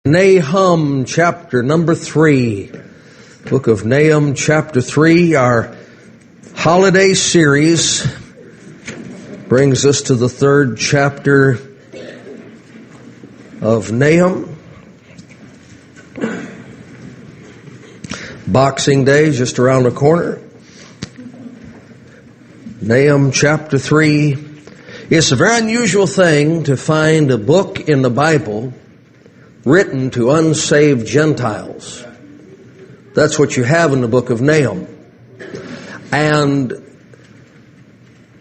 Nahum chapter number 3. Book of Nahum chapter 3, our holiday series, brings us to the third chapter of Nahum. Boxing Day is just around the corner. Nahum chapter 3. It's a very unusual thing to find a book in the Bible written to unsaved Gentiles. That's what you have in the book of Nahum. And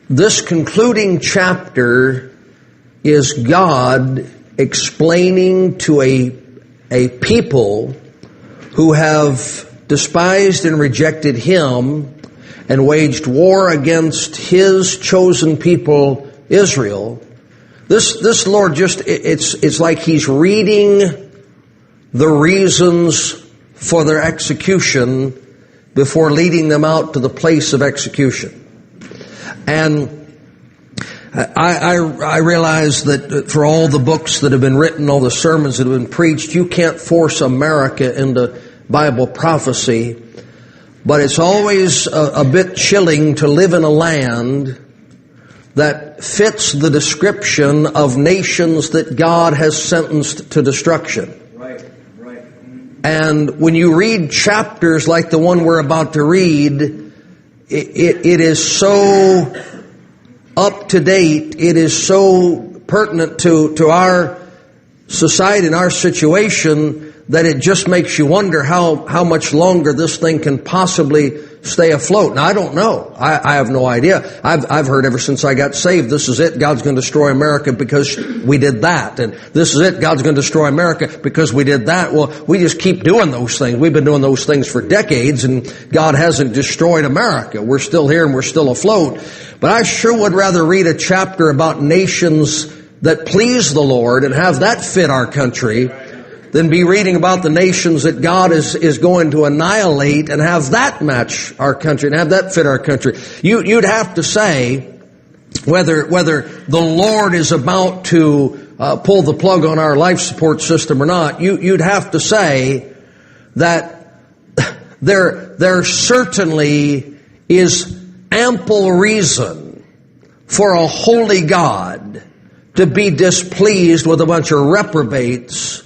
this concluding chapter is God explaining to a people who have despised and rejected Him and waged war against His chosen people, Israel. This Lord it's like He's reading the reasons for their execution before leading them out to the place of execution. And I realize that for all the books that have been written, all the sermons that have been preached, you can't force America into Bible prophecy. But it's always a bit chilling to live in a land that fits the description of nations that God has sentenced to destruction. Right. And when you read chapters like the one we're about to read, it is so up to date, it is so pertinent to our society and our situation that it just makes you wonder how much longer this thing can possibly stay afloat. Now, I don't know. I have no idea. I've heard ever since I got saved, this is it, God's going to destroy America because we did that. And this is it, God's going to destroy America because we did that. Well, we just keep doing those things. We've been doing those things for decades, and God hasn't destroyed America. We're still here and we're still afloat. But I sure would rather read a chapter about nations that please the Lord and have that fit our country than be reading about the nations that God is going to annihilate and have that match our country and have that fit our country. You'd have to say whether the Lord is about to pull the plug on our life support system or not. You'd have to say that there certainly is ample reason for a holy God to be displeased with a bunch of reprobates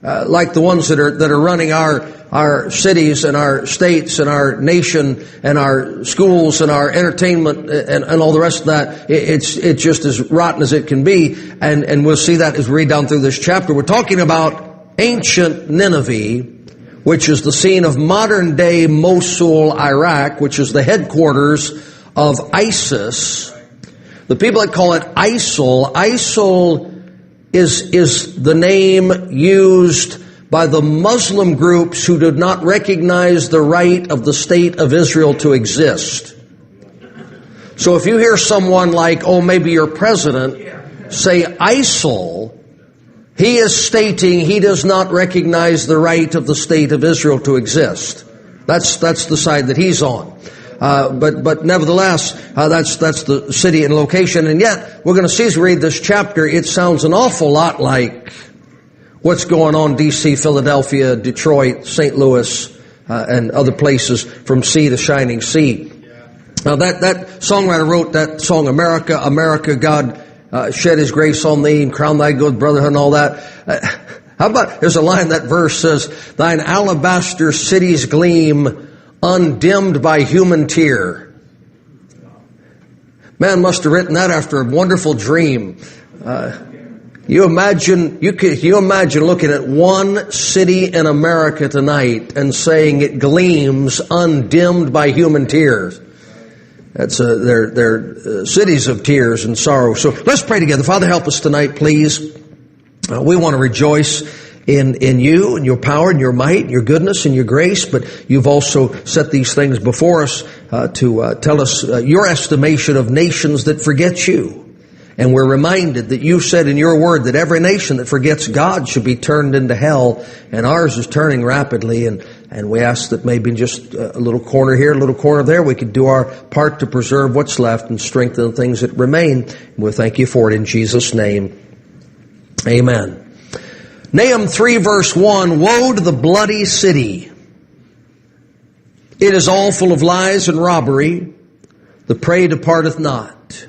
like the ones that are running our cities and our states and our nation and our schools and our entertainment and all the rest of that. It's just as rotten as it can be. And we'll see that as we read down through this chapter. We're talking about ancient Nineveh, which is the scene of modern day Mosul, Iraq, which is the headquarters of ISIS. The people that call it ISIL is the name used by the Muslim groups who did not recognize the right of the state of Israel to exist. So if you hear someone like, maybe your president, say ISIL, he is stating he does not recognize the right of the state of Israel to exist. That's the side that he's on. But nevertheless, that's the city and location. And yet, we're going to see as we read this chapter, it sounds an awful lot like what's going on in D.C., Philadelphia, Detroit, St. Louis, and other places from sea to shining sea. Now that songwriter wrote that song, America, America, God shed His grace on thee and crown thy good brotherhood and all that. How about, there's a line, that verse says, thine alabaster cities gleam undimmed by human tear. Man must have written that after a wonderful dream. You imagine looking at one city in America tonight and saying it gleams undimmed by human tears. That's they're cities of tears and sorrow. So let's pray together. Father, help us tonight, please. We want to rejoice in you and your power and your might and your goodness and your grace, but you've also set these things before us to tell us your estimation of nations that forget you. And we're reminded that you said in your word that every nation that forgets God should be turned into hell, and ours is turning rapidly, and we ask that maybe just a little corner here, a little corner there, we could do our part to preserve what's left and strengthen the things that remain. And we'll thank you for it in Jesus' name. Amen. Nahum 3 verse 1, woe to the bloody city. It is all full of lies and robbery. The prey departeth not.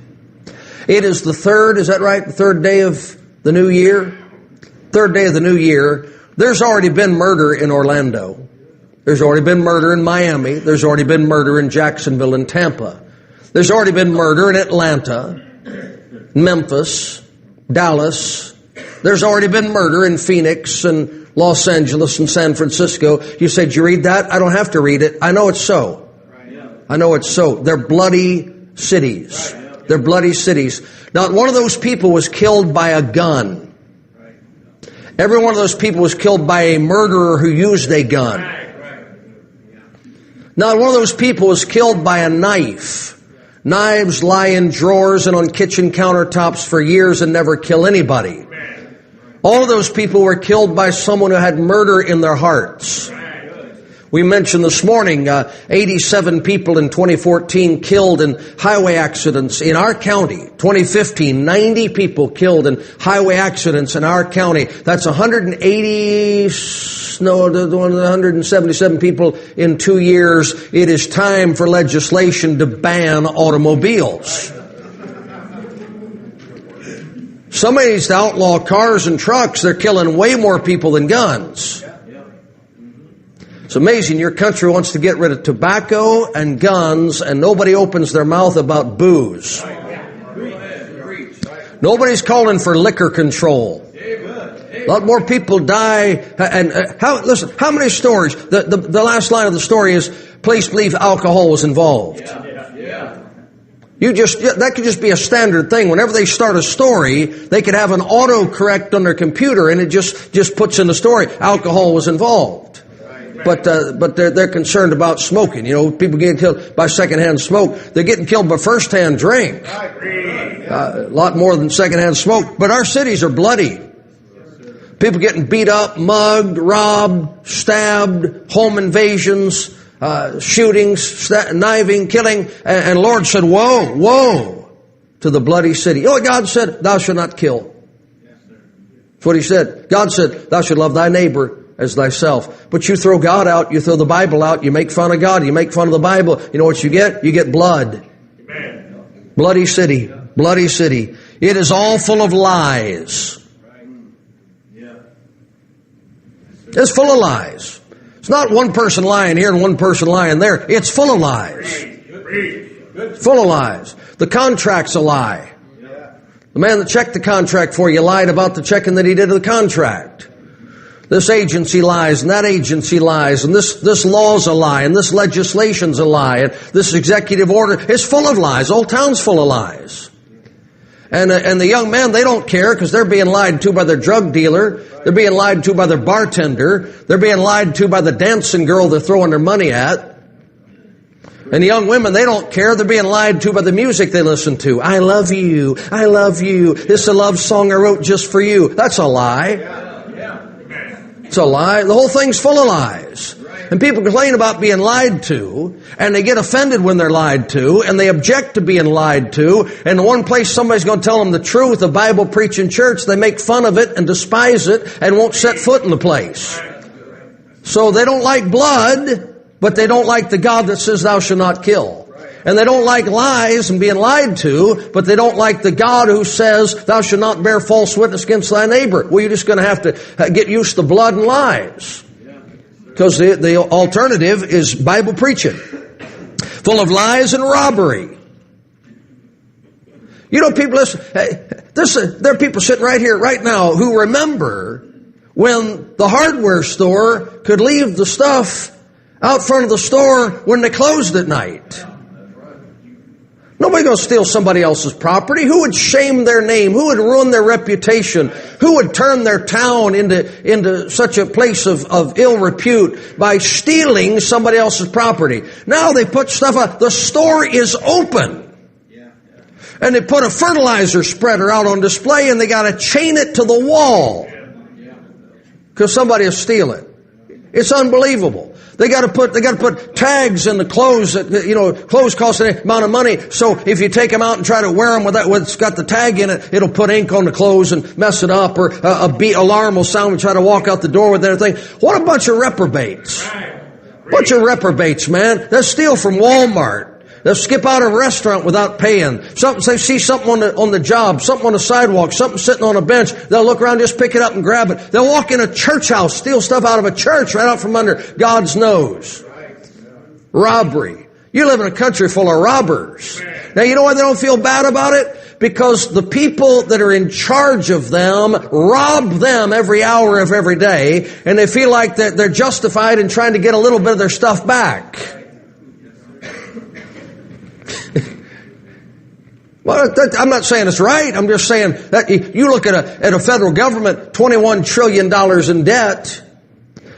It is the third, is that right? The third day of the new year? Third day of the new year. There's already been murder in Orlando. There's already been murder in Miami. There's already been murder in Jacksonville and Tampa. There's already been murder in Atlanta, Memphis, Dallas. There's already been murder in Phoenix and Los Angeles and San Francisco. You said, did you read that? I don't have to read it. I know it's so. I know it's so. They're bloody cities. They're bloody cities. Not one of those people was killed by a gun. Every one of those people was killed by a murderer who used a gun. Not one of those people was killed by a knife. Knives lie in drawers and on kitchen countertops for years and never kill anybody. All of those people were killed by someone who had murder in their hearts. We mentioned this morning 87 people in 2014 killed in highway accidents in our county. 2015, 90 people killed in highway accidents in our county. That's 177 people in 2 years. It is time for legislation to ban automobiles. Somebody needs to outlaw cars and trucks. They're killing way more people than guns. It's amazing. Your country wants to get rid of tobacco and guns, and nobody opens their mouth about booze. Nobody's calling for liquor control. A lot more people die. And listen, how many stories? The last line of the story is, police believe alcohol was involved. That could just be a standard thing. Whenever they start a story, they could have an autocorrect on their computer, and it just puts in the story, alcohol was involved. But they're concerned about smoking. You know, people getting killed by secondhand smoke. They're getting killed by firsthand drink. A lot more than secondhand smoke. But our cities are bloody. People getting beat up, mugged, robbed, stabbed, home invasions, shootings, knifing, killing. And the Lord said, woe, woe to the bloody city. You know what God said? Thou shalt not kill. That's what He said. God said, thou shalt love thy neighbor as thyself. But you throw God out, you throw the Bible out, you make fun of God, you make fun of the Bible. You know what you get? You get blood. Amen. Bloody city. Bloody city. It is all full of lies. It's full of lies. It's not one person lying here and one person lying there. It's full of lies. It's full of lies. The contract's a lie. The man that checked the contract for you lied about the checking that he did of the contract. This agency lies, and that agency lies, and this law's a lie, and this legislation's a lie, and this executive order is full of lies. Old town's full of lies. And the young men, they don't care because they're being lied to by their drug dealer. They're being lied to by their bartender. They're being lied to by the dancing girl they're throwing their money at. And the young women, they don't care. They're being lied to by the music they listen to. I love you. I love you. This is a love song I wrote just for you. That's a lie. It's a lie. The whole thing's full of lies. And people complain about being lied to, and they get offended when they're lied to, and they object to being lied to, and the one place somebody's going to tell them the truth, a Bible preaching church, they make fun of it and despise it and won't set foot in the place. So they don't like blood, but they don't like the God that says thou shalt not kill. And they don't like lies and being lied to, but they don't like the God who says, thou shalt not bear false witness against thy neighbor. Well, you're just going to have to get used to blood and lies. Because the alternative is Bible preaching. Full of lies and robbery. You know, people, listen, there are people sitting right here, right now, who remember when the hardware store could leave the stuff out front of the store when they closed at night. Nobody's going to steal somebody else's property. Who would shame their name? Who would ruin their reputation? Who would turn their town into such a place of ill repute by stealing somebody else's property? Now they put stuff out. The store is open. And they put a fertilizer spreader out on display, and they got to chain it to the wall because somebody will steal it. It's unbelievable. They got to put tags in the clothes that, clothes cost an amount of money. So if you take them out and try to wear them with it's got the tag in it, it'll put ink on the clothes and mess it up, or a beat alarm will sound when you try to walk out the door with everything. What a bunch of reprobates. Bunch of reprobates, man. They'll steal from Walmart. They'll skip out of a restaurant without paying. They see something on the job, something on the sidewalk, something sitting on a bench. They'll look around, just pick it up and grab it. They'll walk in a church house, steal stuff out of a church right out from under God's nose. Robbery. You live in a country full of robbers. Now, you know why they don't feel bad about it? Because the people that are in charge of them rob them every hour of every day, and they feel like that they're justified in trying to get a little bit of their stuff back. Well, I'm not saying it's right. I'm just saying that you look at a federal government, $21 trillion in debt,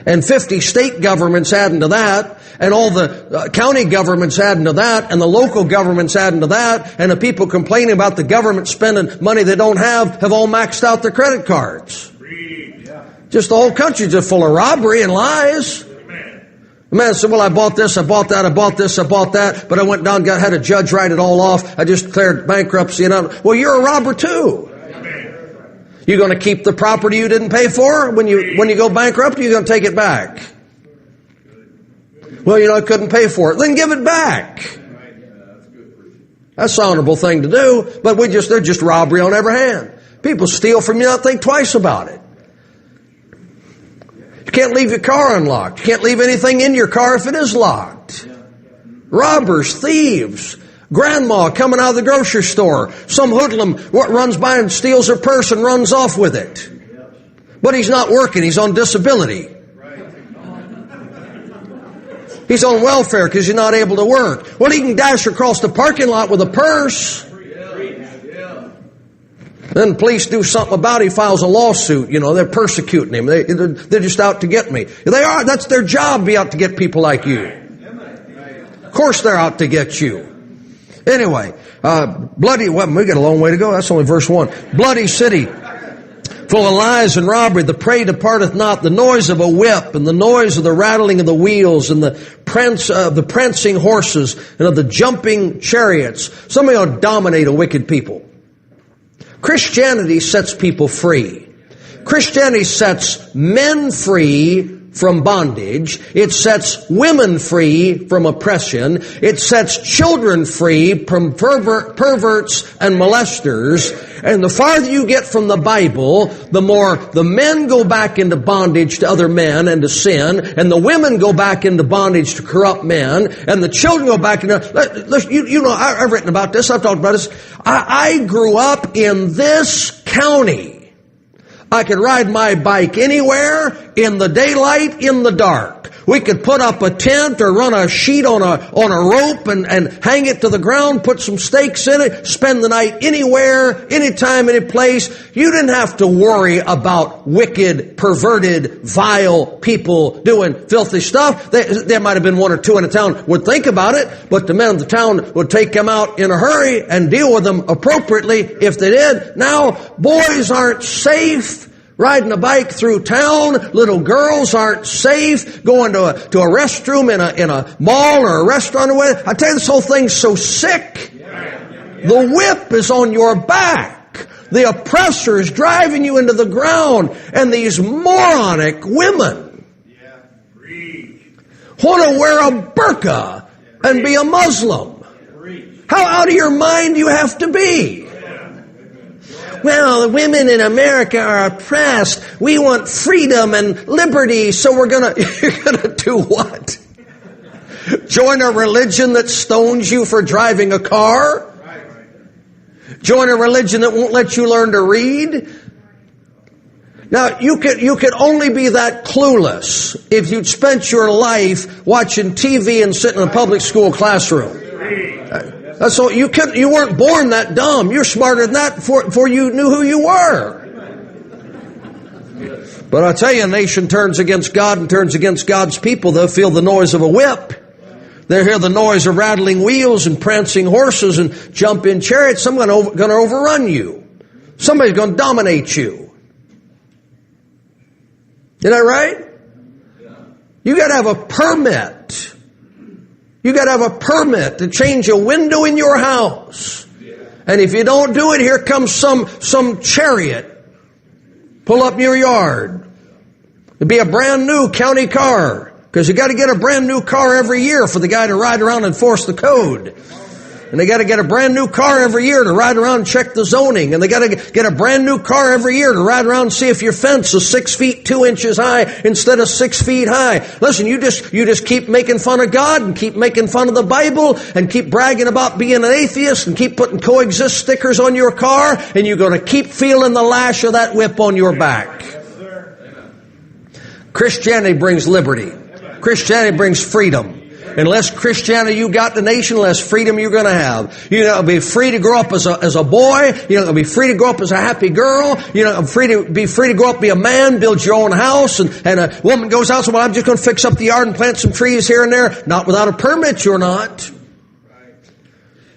and 50 state governments adding to that, and all the county governments adding to that, and the local governments adding to that, and the people complaining about the government spending money they don't have all maxed out their credit cards. Just the whole country's just full of robbery and lies. The man said, well, I bought this, I bought that, I bought this, I bought that, but I went down, had a judge write it all off. I just declared bankruptcy. Well, you're a robber too. You going to keep the property you didn't pay for when you go bankrupt? Or you going to take it back? Well, I couldn't pay for it. Then give it back. That's an honorable thing to do, but they're just robbery on every hand. People steal from you, not think twice about it. You can't leave your car unlocked. You can't leave anything in your car if it is locked. Robbers, thieves, grandma coming out of the grocery store. Some hoodlum runs by and steals her purse and runs off with it. But he's not working. He's on disability. He's on welfare because he's not able to work. Well, he can dash across the parking lot with a purse. Then the police do something about it. He files a lawsuit. They're persecuting him. They're just out to get me. They are. That's their job, be out to get people like you. Of course they're out to get you. Anyway, we got a long way to go. That's only verse 1. Bloody city, full of lies and robbery. The prey departeth not. The noise of a whip and the noise of the rattling of the wheels and the prancing horses and of the jumping chariots. Somebody ought to dominate a wicked people. Christianity sets people free. Christianity sets men free from bondage. It sets women free from oppression. It sets children free from perverts and molesters. And the farther you get from the Bible, the more the men go back into bondage to other men and to sin, and the women go back into bondage to corrupt men, and the children go back into... Listen, I've written about this. I've talked about this. I grew up in this county. I could ride my bike anywhere, in the daylight, in the dark. We could put up a tent or run a sheet on a rope and hang it to the ground, put some stakes in it, spend the night anywhere, anytime, any place. You didn't have to worry about wicked, perverted, vile people doing filthy stuff. There might have been one or two in a town would think about it, but the men of the town would take them out in a hurry and deal with them appropriately if they did. Now, boys aren't safe riding a bike through town. Little girls aren't safe going to a restroom in a mall or a restaurant. I tell you, this whole thing's so sick. The whip is on your back. The oppressor is driving you into the ground. And these moronic women want to wear a burqa and be a Muslim. How out of your mind do you have to be? Well, the women in America are oppressed. We want freedom and liberty, so you're gonna do what? Join a religion that stones you for driving a car? Join a religion that won't let you learn to read? Now, you could only be that clueless if you'd spent your life watching TV and sitting in a public school classroom. So you weren't born that dumb. You're smarter than that before you knew who you were. But I tell you, a nation turns against God and turns against God's people. They'll feel the noise of a whip. They'll hear the noise of rattling wheels and prancing horses and jump in chariots. Someone's going to overrun you. Somebody's going to dominate you. Isn't that right? You got to have a permit. You got to have a permit to change a window in your house. And if you don't do it, here comes some chariot pull up in your yard. It'd be a brand new county car, because you got to get a brand new car every year for the guy to ride around and enforce the code. And they got to get a brand new car every year to ride around and check the zoning. And they got to get a brand new car every year to ride around and see if your fence is 6 feet 2 inches high instead of 6 feet high. Listen, you just keep making fun of God and keep making fun of the Bible and keep bragging about being an atheist and keep putting coexist stickers on your car, and you're going to keep feeling the lash of that whip on your back. Christianity brings liberty. Christianity brings freedom. And less Christianity you got in the nation, less freedom you're going to have. You're going to be free to grow up as a boy. You're going to be free to grow up as a happy girl. You're going to be free to grow up, be a man, build your own house. And a woman goes out and says, well, I'm just going to fix up the yard and plant some trees here and there. Not without a permit, you're not.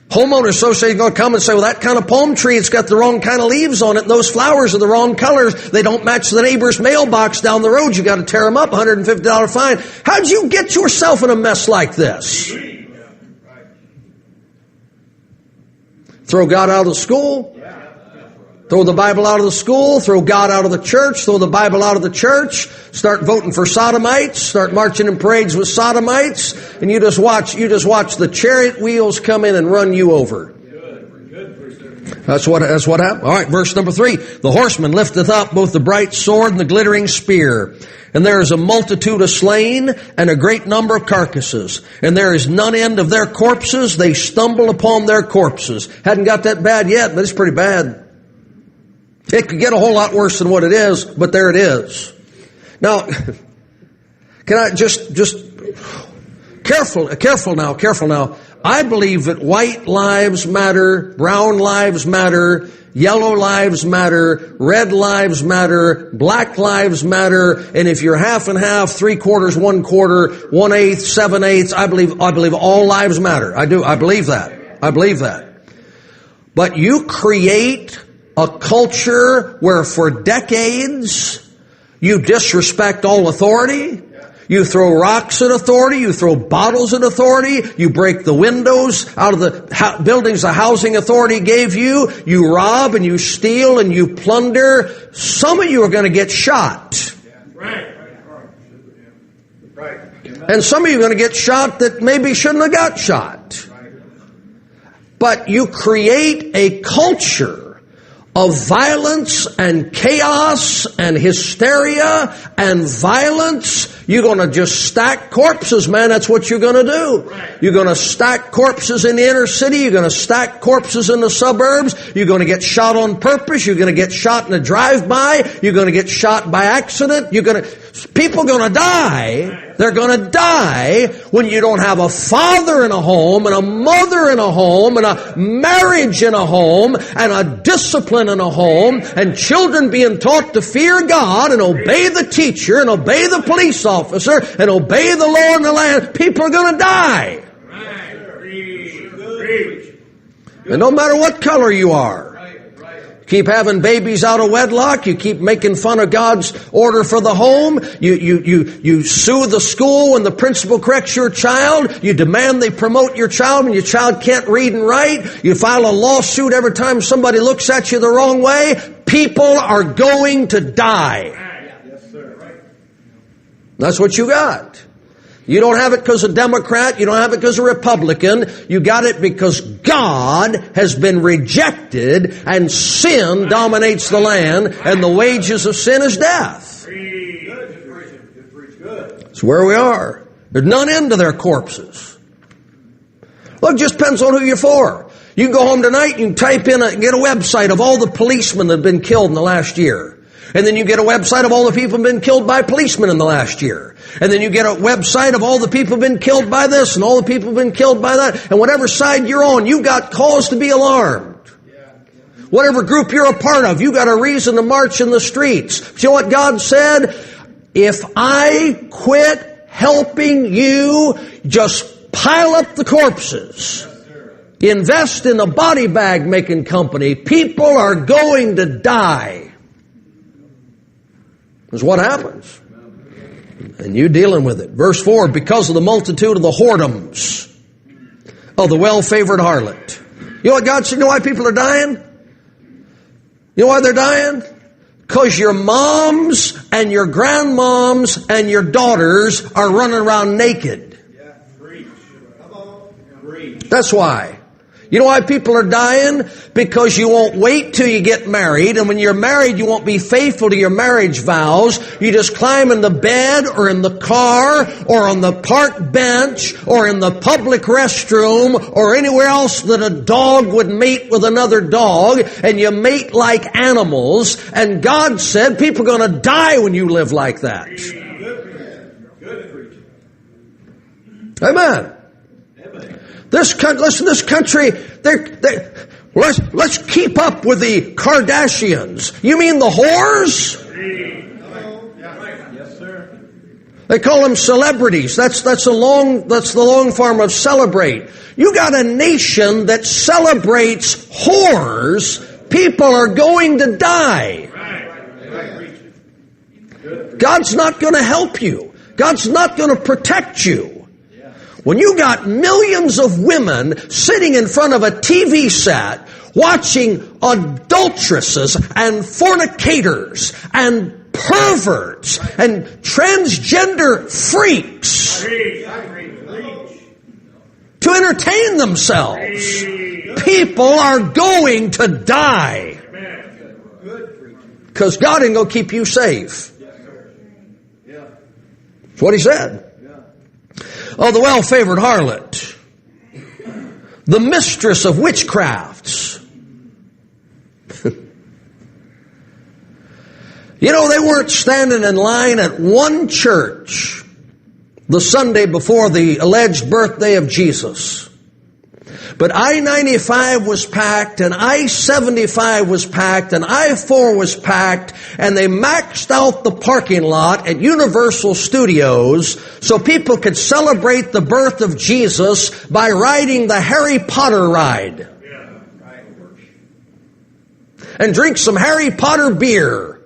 Homeowner association is going to come and say, well, that kind of palm tree, it's got the wrong kind of leaves on it, and those flowers are the wrong colors. They don't match the neighbor's mailbox down the road. You got to tear them up, $150 fine. How'd you get yourself in a mess like this? Throw God out of the school. Throw the Bible out of the school, throw God out of the church, throw the Bible out of the church, start voting for sodomites, start marching in parades with sodomites, and you just watch the chariot wheels come in and run you over. That's what happened. All right, verse number 3. The horseman lifteth up both the bright sword and the glittering spear. And there is a multitude of slain and a great number of carcasses. And there is none end of their corpses. They stumble upon their corpses. Hadn't got that bad yet, but it's pretty bad. It could get a whole lot worse than what it is, but there it is. Now, can I just careful now. I believe that white lives matter, brown lives matter, yellow lives matter, red lives matter, black lives matter, and if you're half and half, 3/4, 1/4, 1/8, 7/8, I believe all lives matter. I do. I believe that. But you create a culture where for decades you disrespect all authority. You throw rocks at authority. You throw bottles at authority. You break the windows out of the buildings the housing authority gave you. You rob and you steal and you plunder. Some of you are going to get shot. And some of you are going to get shot that maybe shouldn't have got shot. But you create a culture of violence and chaos and hysteria and violence. You're going to just stack corpses, man. That's what you're going to do. You're going to stack corpses in the inner city. You're going to stack corpses in the suburbs. You're going to get shot on purpose. You're going to get shot in a drive-by. You're going to get shot by accident. People are going to die. They're going to die when you don't have a father in a home and a mother in a home and a marriage in a home and a discipline in a home and children being taught to fear God and obey the teacher and obey the police officer and obey the law in the land. People are going to die. And no matter what color you are. Keep having babies out of wedlock. You keep making fun of God's order for the home. You sue the school when the principal corrects your child. You demand they promote your child when your child can't read and write. You file a lawsuit every time somebody looks at you the wrong way. People are going to die. That's what you got. You don't have it because a Democrat. You don't have it because a Republican. You got it because God has been rejected and sin dominates the land and the wages of sin is death. That's where we are. There's none end to their corpses. Look, it just depends on who you're for. You can go home tonight, you can type in get a website of all the policemen that have been killed in the last year. And then you get a website of all the people who have been killed by policemen in the last year. And then you get a website of all the people who have been killed by this and all the people who have been killed by that. And whatever side you're on, you got cause to be alarmed. Whatever group you're a part of, you got a reason to march in the streets. But you know what God said? If I quit helping you, just pile up the corpses. Invest in a body bag making company. People are going to die. That's what happens. And you dealing with it. Verse 4, because of the multitude of the whoredoms of the well-favored harlot. You know what God said? You know why people are dying? You know why they're dying? Because your moms and your grandmoms and your daughters are running around naked. That's why. You know why people are dying? Because you won't wait till you get married, and when you're married, you won't be faithful to your marriage vows. You just climb in the bed or in the car or on the park bench or in the public restroom or anywhere else that a dog would mate with another dog, and you mate like animals. And God said people are going to die when you live like that. Amen. This country, let's keep up with the Kardashians. You mean the whores? Yes, sir. They call them celebrities. That's the long form of celebrate. You got a nation that celebrates whores. People are going to die. God's not going to help you. God's not going to protect you. When you got millions of women sitting in front of a TV set watching adulteresses and fornicators and perverts and transgender freaks to entertain themselves, people are going to die. Because God ain't going to keep you safe. That's what He said. Oh, the well-favored harlot, the mistress of witchcrafts. You know, they weren't standing in line at one church the Sunday before the alleged birthday of Jesus. But I-95 was packed, and I-75 was packed, and I-4 was packed, and they maxed out the parking lot at Universal Studios so people could celebrate the birth of Jesus by riding the Harry Potter ride. And drink some Harry Potter beer.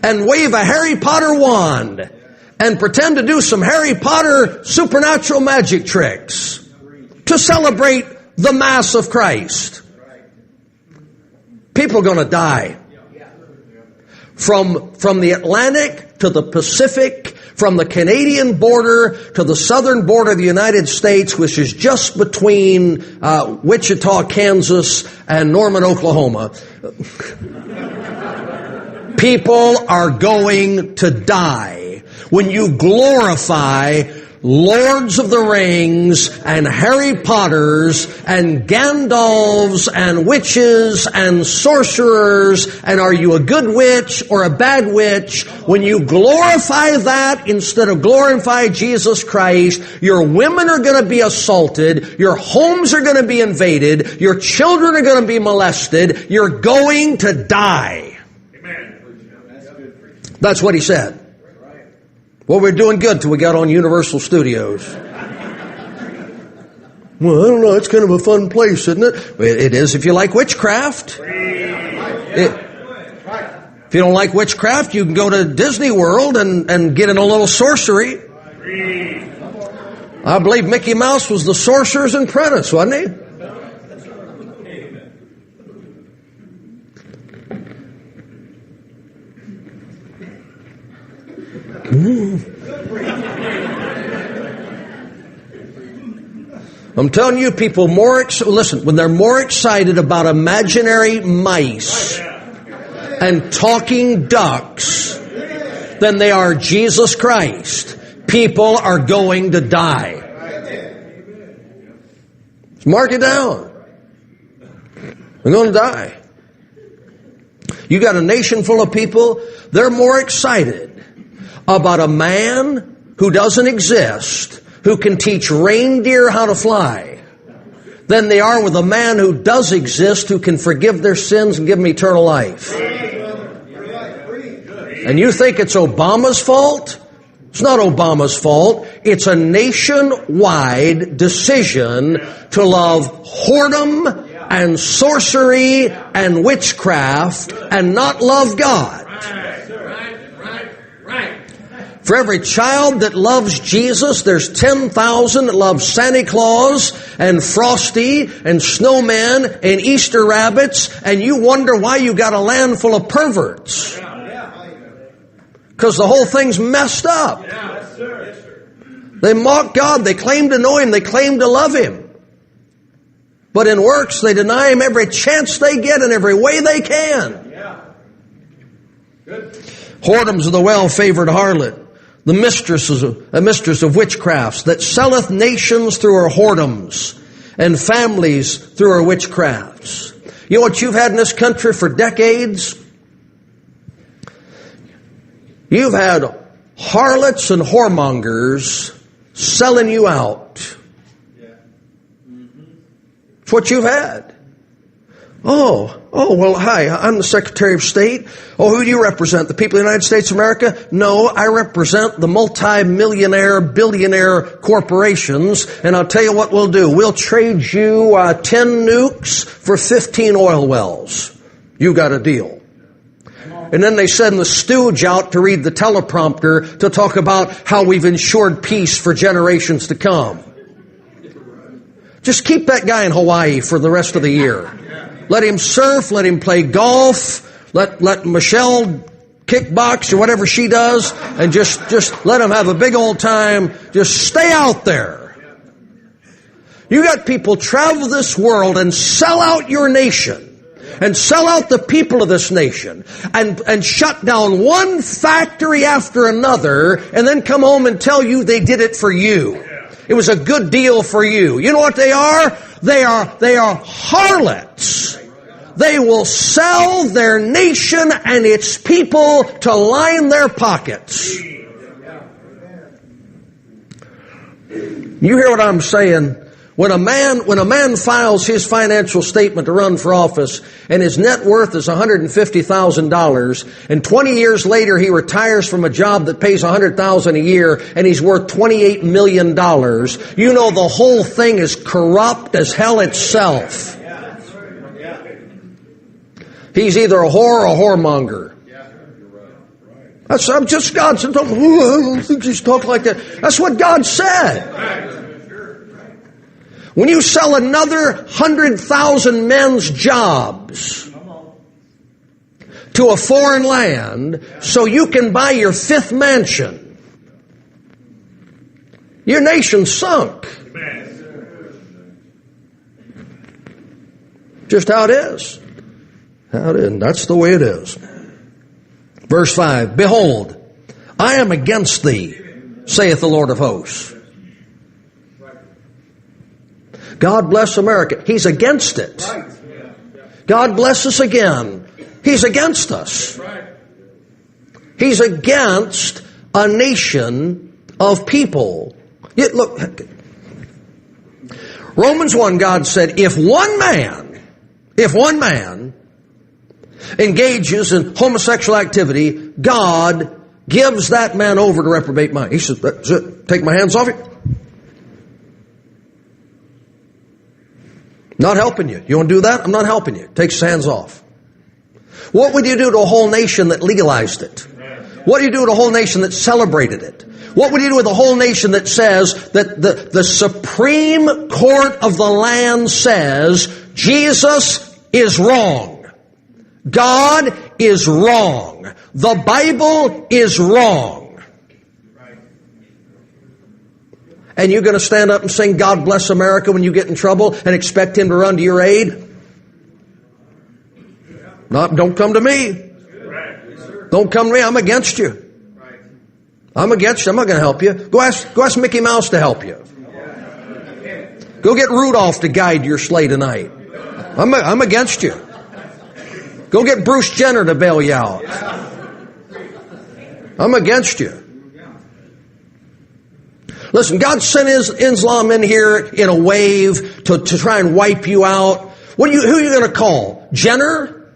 And wave a Harry Potter wand. And pretend to do some Harry Potter supernatural magic tricks. To celebrate the Mass of Christ. People are going to die. From the Atlantic to the Pacific, from the Canadian border to the southern border of the United States, which is just between Wichita, Kansas, and Norman, Oklahoma. People are going to die when you glorify Lords of the Rings and Harry Potters and Gandalfs and witches and sorcerers and are you a good witch or a bad witch? When you glorify that instead of glorify Jesus Christ, your women are going to be assaulted, your homes are going to be invaded, your children are going to be molested, you're going to die. Amen. That's what he said. Well, we're doing good till we got on Universal Studios. Well, I don't know. It's kind of a fun place, isn't it? It is if you like witchcraft. If you don't like witchcraft, you can go to Disney World and get in a little sorcery. I believe Mickey Mouse was the sorcerer's apprentice, wasn't he? I'm telling you, people listen, when they're more excited about imaginary mice and talking ducks than they are Jesus Christ, people are going to die. Mark it down. They're going to die. You got a nation full of people, they're more excited about a man who doesn't exist, who can teach reindeer how to fly, than they are with a man who does exist, who can forgive their sins and give them eternal life. And you think it's Obama's fault? It's not Obama's fault. It's a nationwide decision to love whoredom and sorcery and witchcraft and not love God. For every child that loves Jesus, there's 10,000 that love Santa Claus and Frosty and snowmen and Easter rabbits, and you wonder why you got a land full of perverts. Because the whole thing's messed up. They mock God. They claim to know Him. They claim to love Him. But in works, they deny Him every chance they get in every way they can. Whoredoms of the well-favored harlot, the mistress of witchcrafts, that selleth nations through her whoredoms, and families through her witchcrafts. You know what you've had in this country for decades? You've had harlots and whoremongers selling you out. It's what you've had. Oh, well, hi, I'm the Secretary of State. Oh, who do you represent? The people of the United States of America? No, I represent the multi-millionaire, billionaire corporations, and I'll tell you what we'll do. We'll trade you 10 nukes for 15 oil wells. You got a deal. And then they send the stooge out to read the teleprompter to talk about how we've ensured peace for generations to come. Just keep that guy in Hawaii for the rest of the year. Let him surf, let him play golf, let Michelle kickbox or whatever she does, and just let him have a big old time. Just stay out there. You got people travel this world and sell out your nation. And sell out the people of this nation, and shut down one factory after another, and then come home and tell you they did it for you. It was a good deal for you. You know what they are? They are harlots. They will sell their nation and its people to line their pockets. You hear what I'm saying? When a man files his financial statement to run for office and his net worth is $150,000, and 20 years later he retires from a job that pays $100,000 a year and he's worth $28 million, you know the whole thing is corrupt as hell itself. He's either a whore or a whoremonger. I'm just God said, I don't think he's talking like that. That's what God said. When you sell another 100,000 men's jobs to a foreign land so you can buy your fifth mansion, your nation's sunk. Just how it is. How it is. And that's the way it is. Verse 5, Behold, I am against thee, saith the Lord of hosts. God bless America. He's against it. God bless us again. He's against us. He's against a nation of people. Look, Romans 1, God said, if one man engages in homosexual activity, God gives that man over to reprobate mind. He says, that's it. Take my hands off you. Not helping you. You want to do that? I'm not helping you. Takes his hands off. What would you do to a whole nation that legalized it? What do you do to a whole nation that celebrated it? What would you do with a whole nation that says that the Supreme Court of the land says Jesus is wrong. God is wrong. The Bible is wrong. And you're going to stand up and sing God bless America when you get in trouble and expect Him to run to your aid? No, don't come to me. Don't come to me. I'm against you. I'm against you. I'm not going to help you. Go ask Mickey Mouse to help you. Go get Rudolph to guide your sleigh tonight. I'm against you. Go get Bruce Jenner to bail you out. I'm against you. Listen, God sent Islam in here in a wave to try and wipe you out. Who are you going to call? Jenner?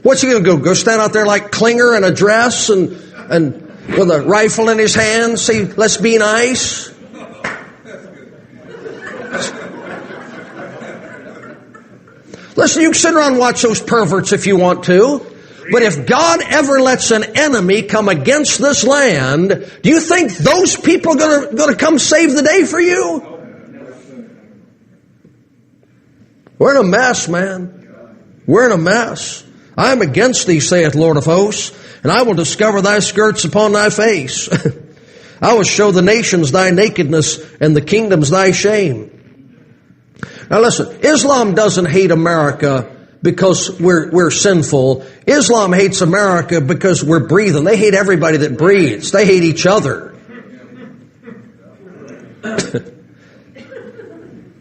What's he going to do? Go stand out there like Klinger in a dress and with a rifle in his hand, say, let's be nice? Listen, you can sit around and watch those perverts if you want to. But if God ever lets an enemy come against this land, do you think those people are going to come save the day for you? We're in a mess, man. We're in a mess. I am against thee, saith Lord of hosts, and I will discover thy skirts upon thy face. I will show the nations thy nakedness and the kingdoms thy shame. Now listen, Islam doesn't hate America because we're sinful. Islam hates America because we're breathing. They hate everybody that breathes. They hate each other.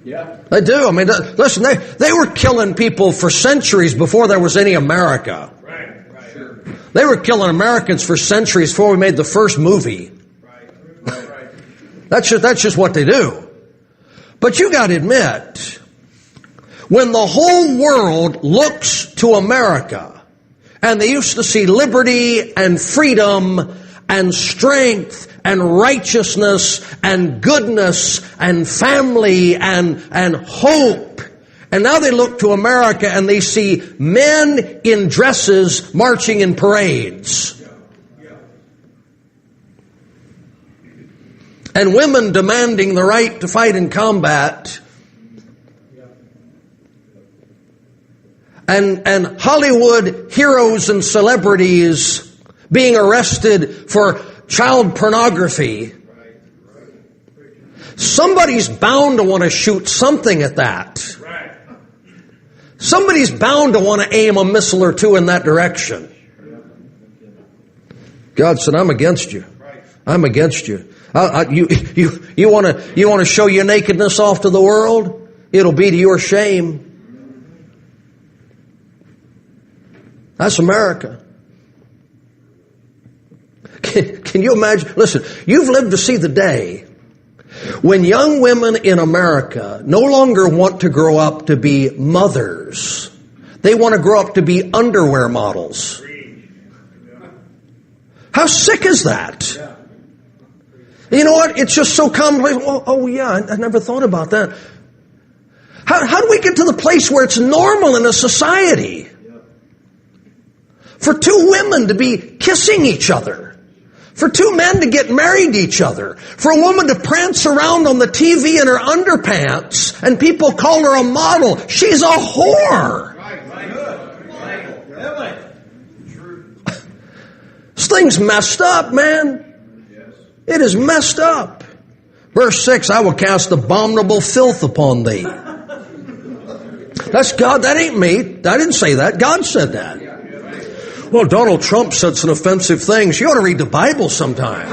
Yeah. They do. I mean, listen, they were killing people for centuries before there was any America. Right. Sure. They were killing Americans for centuries before we made the first movie. Right. That's just what they do. But you got to admit, when the whole world looks to America, and they used to see liberty and freedom and strength and righteousness and goodness and family and hope, and now they look to America and they see men in dresses marching in parades. And women demanding the right to fight in combat. And Hollywood heroes and celebrities being arrested for child pornography. Somebody's bound to want to shoot something at that. Somebody's bound to want to aim a missile or two in that direction. God said, I'm against you. I'm against you. You want to show your nakedness off to the world? It'll be to your shame. That's America. Can you imagine? Listen, you've lived to see the day when young women in America no longer want to grow up to be mothers. They want to grow up to be underwear models. How sick is that? You know what? It's just so commonplace. Oh yeah, I never thought about that. How do we get to the place where it's normal in a society for two women to be kissing each other? For two men to get married to each other. For a woman to prance around on the TV in her underpants and people call her a model. She's a whore. This thing's messed up, man. It is messed up. Verse 6, I will cast abominable filth upon thee. That's God. That ain't me. I didn't say that. God said that. Well, Donald Trump said some offensive things. You ought to read the Bible sometime.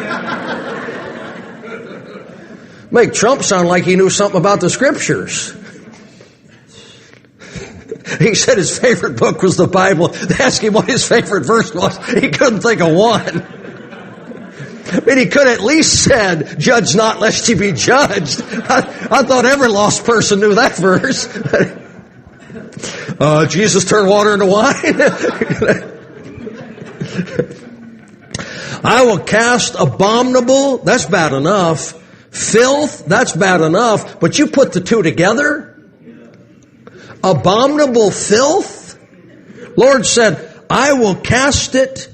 Make Trump sound like he knew something about the Scriptures. He said his favorite book was the Bible. They asked him what his favorite verse was. He couldn't think of one. I mean, he could at least said, judge not lest you be judged. I thought every lost person knew that verse. Jesus turned water into wine. I will cast abominable, that's bad enough. Filth, that's bad enough. But you put the two together? Abominable filth? Lord said, I will cast it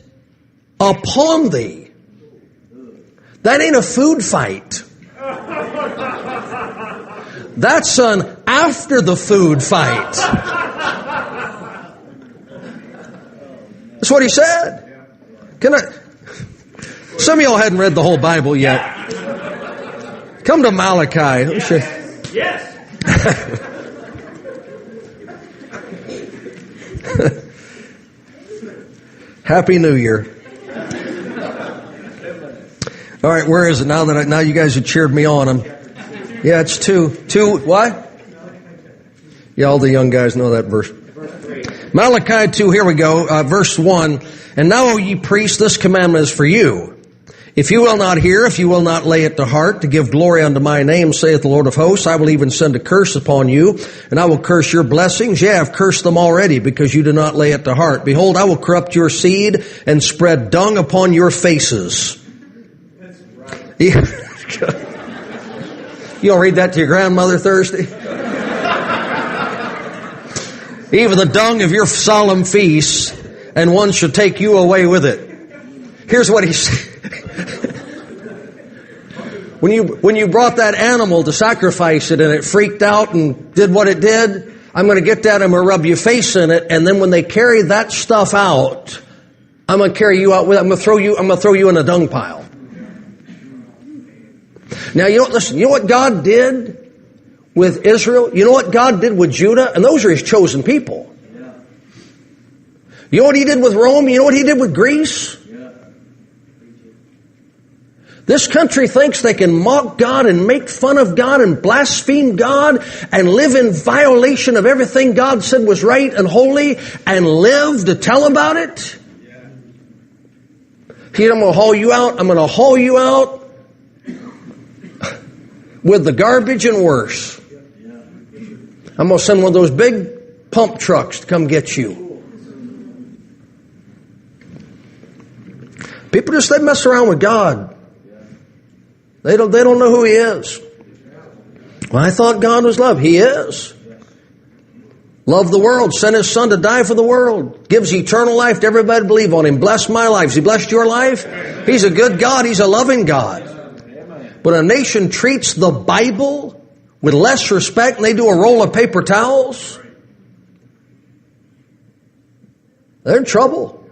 upon thee. That ain't a food fight. That's an after the food fight. That's what he said. Some of y'all hadn't read the whole Bible yet. Come to Malachi. Yes. Happy New Year. All right, where is it now? Now you guys have cheered me on. Yeah, it's 2. What? Yeah, all the young guys know that verse. Malachi 2, here we go, verse 1. And now, O ye priests, this commandment is for you. If you will not hear, if you will not lay it to heart, to give glory unto my name, saith the Lord of hosts, I will even send a curse upon you, and I will curse your blessings. Yea, I have cursed them already, because you do not lay it to heart. Behold, I will corrupt your seed, and spread dung upon your faces. You gonna read that to your grandmother Thursday? Even the dung of your solemn feasts, and one shall take you away with it. Here's what he said. When you brought that animal to sacrifice it and it freaked out and did what it did, I'm going to get that, I'm going to rub your face in it, and then when they carry that stuff out, I'm going to carry you out with it. I'm going to throw you in a dung pile. Now, listen, you know what God did with Israel? You know what God did with Judah? And those are His chosen people. You know what He did with Rome? You know what He did with Greece? This country thinks they can mock God and make fun of God and blaspheme God and live in violation of everything God said was right and holy and live to tell about it. He said, I'm going to haul you out. I'm going to haul you out with the garbage and worse. I'm going to send one of those big pump trucks to come get you. People just, they mess around with God. They don't know who He is. Well, I thought God was love. He is. Loved the world, sent His Son to die for the world, gives eternal life to everybody to believe on Him. Blessed my life. Has He blessed your life? He's a good God. He's a loving God. But a nation treats the Bible with less respect and they do a roll of paper towels, they're in trouble.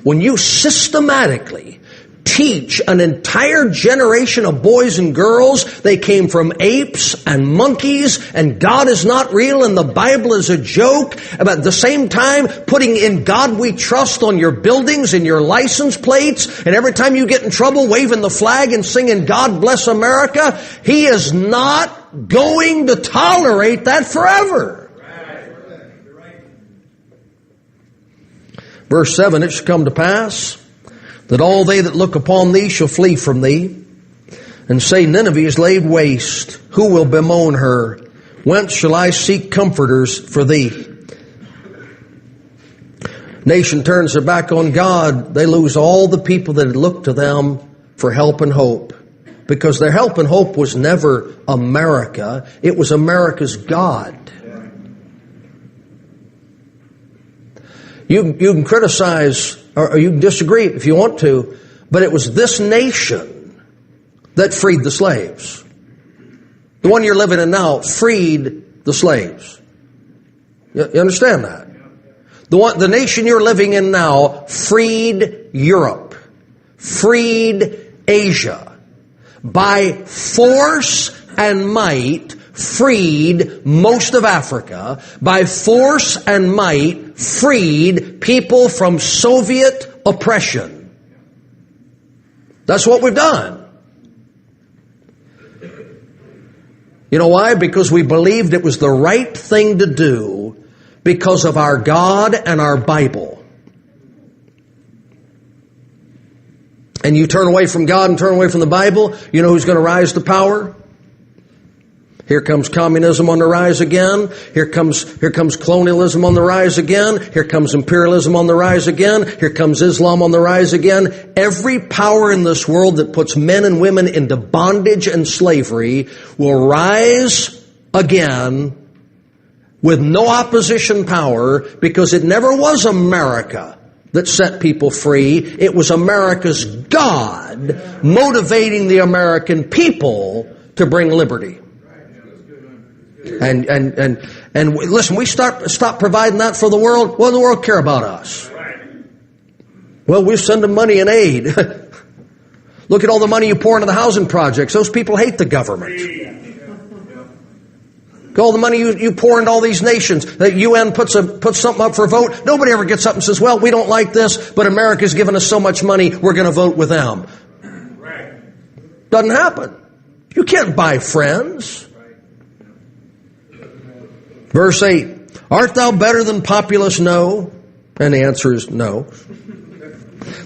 When you systematically teach an entire generation of boys and girls they came from apes and monkeys and God is not real and the Bible is a joke, but at the same time putting In God We Trust on your buildings and your license plates, and every time you get in trouble waving the flag and singing God Bless America, He is not going to tolerate that forever. Verse 7, it shall come to pass that all they that look upon thee shall flee from thee, and say, Nineveh is laid waste. Who will bemoan her? Whence shall I seek comforters for thee? Nation turns their back on God. They lose all the people that had looked to them for help and hope. Because their help and hope was never America. It was America's God. You can criticize or you can disagree if you want to, but it was this nation that freed the slaves. The one you're living in now freed the slaves. You understand that? The nation you're living in now freed Europe, freed Asia, by force and might freed most of Africa, by force and might freed people from Soviet oppression. That's what we've done. You know why? Because we believed it was the right thing to do because of our God and our Bible. And you turn away from God and turn away from the Bible, you know who's going to rise to power? Here comes communism on the rise again. Here comes colonialism on the rise again. Here comes imperialism on the rise again. Here comes Islam on the rise again. Every power in this world that puts men and women into bondage and slavery will rise again with no opposition power, because it never was America that set people free. It was America's God motivating the American people to bring liberty. And listen, we stop providing that for the world. What does the world care about us? Well, we send them money and aid. Look at all the money you pour into the housing projects. Those people hate the government. All the money you pour into all these nations. The UN puts something up for a vote. Nobody ever gets up and says, well, we don't like this, but America's given us so much money, we're going to vote with them. Doesn't happen. You can't buy friends. Verse 8, art thou better than populous? No. And the answer is no.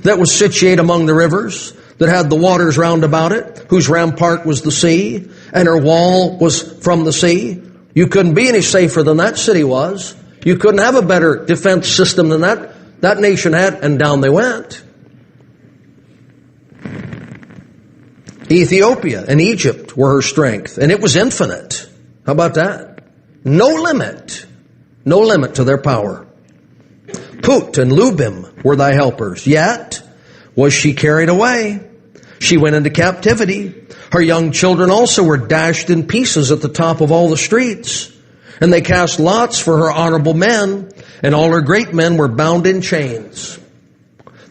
That was situate among the rivers, that had the waters round about it, whose rampart was the sea, and her wall was from the sea. You couldn't be any safer than that city was. You couldn't have a better defense system than that nation had, and down they went. Ethiopia and Egypt were her strength, and it was infinite. How about that? No limit to their power. Put and Lubim were thy helpers. Yet was she carried away. She went into captivity. Her young children also were dashed in pieces at the top of all the streets. And they cast lots for her honorable men, and all her great men were bound in chains.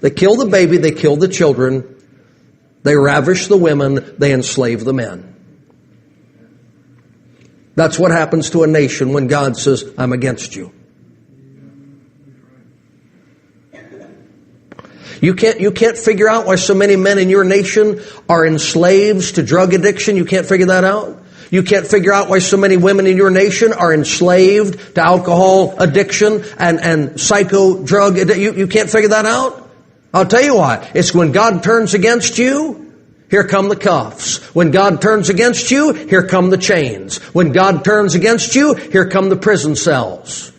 They killed the baby, they killed the children, they ravished the women, they enslaved the men. That's what happens to a nation when God says, I'm against you. You can't figure out why so many men in your nation are enslaved to drug addiction. You can't figure that out. You can't figure out why so many women in your nation are enslaved to alcohol addiction and psycho drug addiction. You can't figure that out? I'll tell you why. It's when God turns against you, here come the cuffs. When God turns against you, here come the chains. When God turns against you, here come the prison cells.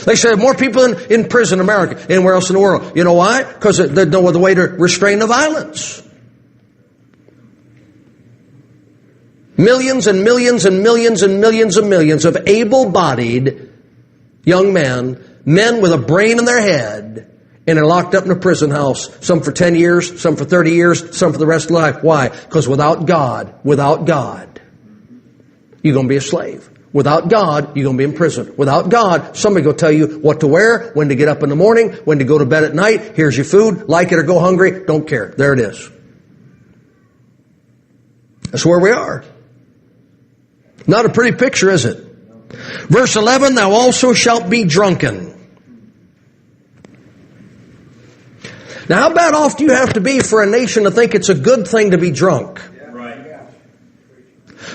They say more people in prison in America, anywhere else in the world. You know why? Because there's no other way to restrain the violence. Millions and millions and millions and millions and millions of able-bodied young men with a brain in their head, and are locked up in a prison house, some for 10 years, some for 30 years, some for the rest of life. Why? Because without God, you're going to be a slave. Without God, you're going to be in prison. Without God, somebody will tell you what to wear, when to get up in the morning, when to go to bed at night. Here's your food. Like it or go hungry. Don't care. There it is. That's where we are. Not a pretty picture, is it? Verse 11, thou also shalt be drunken. Now, how bad off do you have to be for a nation to think it's a good thing to be drunk?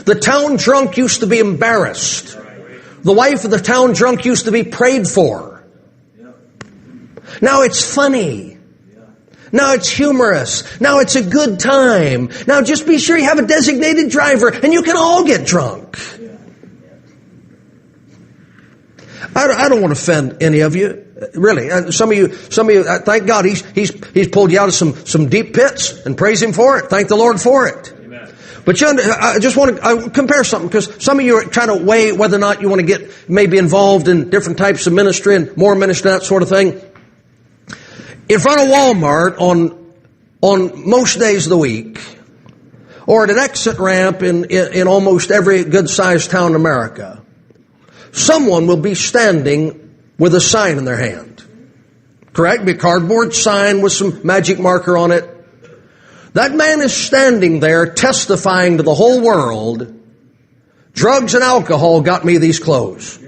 The town drunk used to be embarrassed. The wife of the town drunk used to be prayed for. Now it's funny. Now it's humorous. Now it's a good time. Now just be sure you have a designated driver and you can all get drunk. I don't want to offend any of you. Really. Some of you, thank God he's pulled you out of some deep pits, and praise Him for it. Thank the Lord for it. But I just want to compare something, because some of you are trying to weigh whether or not you want to get maybe involved in different types of ministry and more ministry, that sort of thing. In front of Walmart on most days of the week, or at an exit ramp in almost every good-sized town in America, someone will be standing with a sign in their hand. Correct? Be a cardboard sign with some magic marker on it. That man is standing there testifying to the whole world, drugs and alcohol got me these clothes.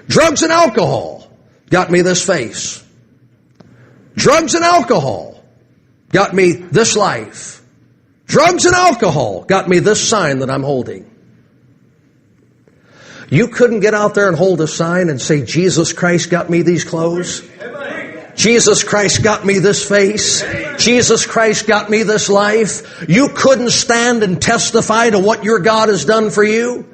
Drugs and alcohol got me this face. Drugs and alcohol got me this life. Drugs and alcohol got me this sign that I'm holding. You couldn't get out there and hold a sign and say, Jesus Christ got me these clothes. Jesus Christ got me this face. Jesus Christ got me this life. You couldn't stand and testify to what your God has done for you.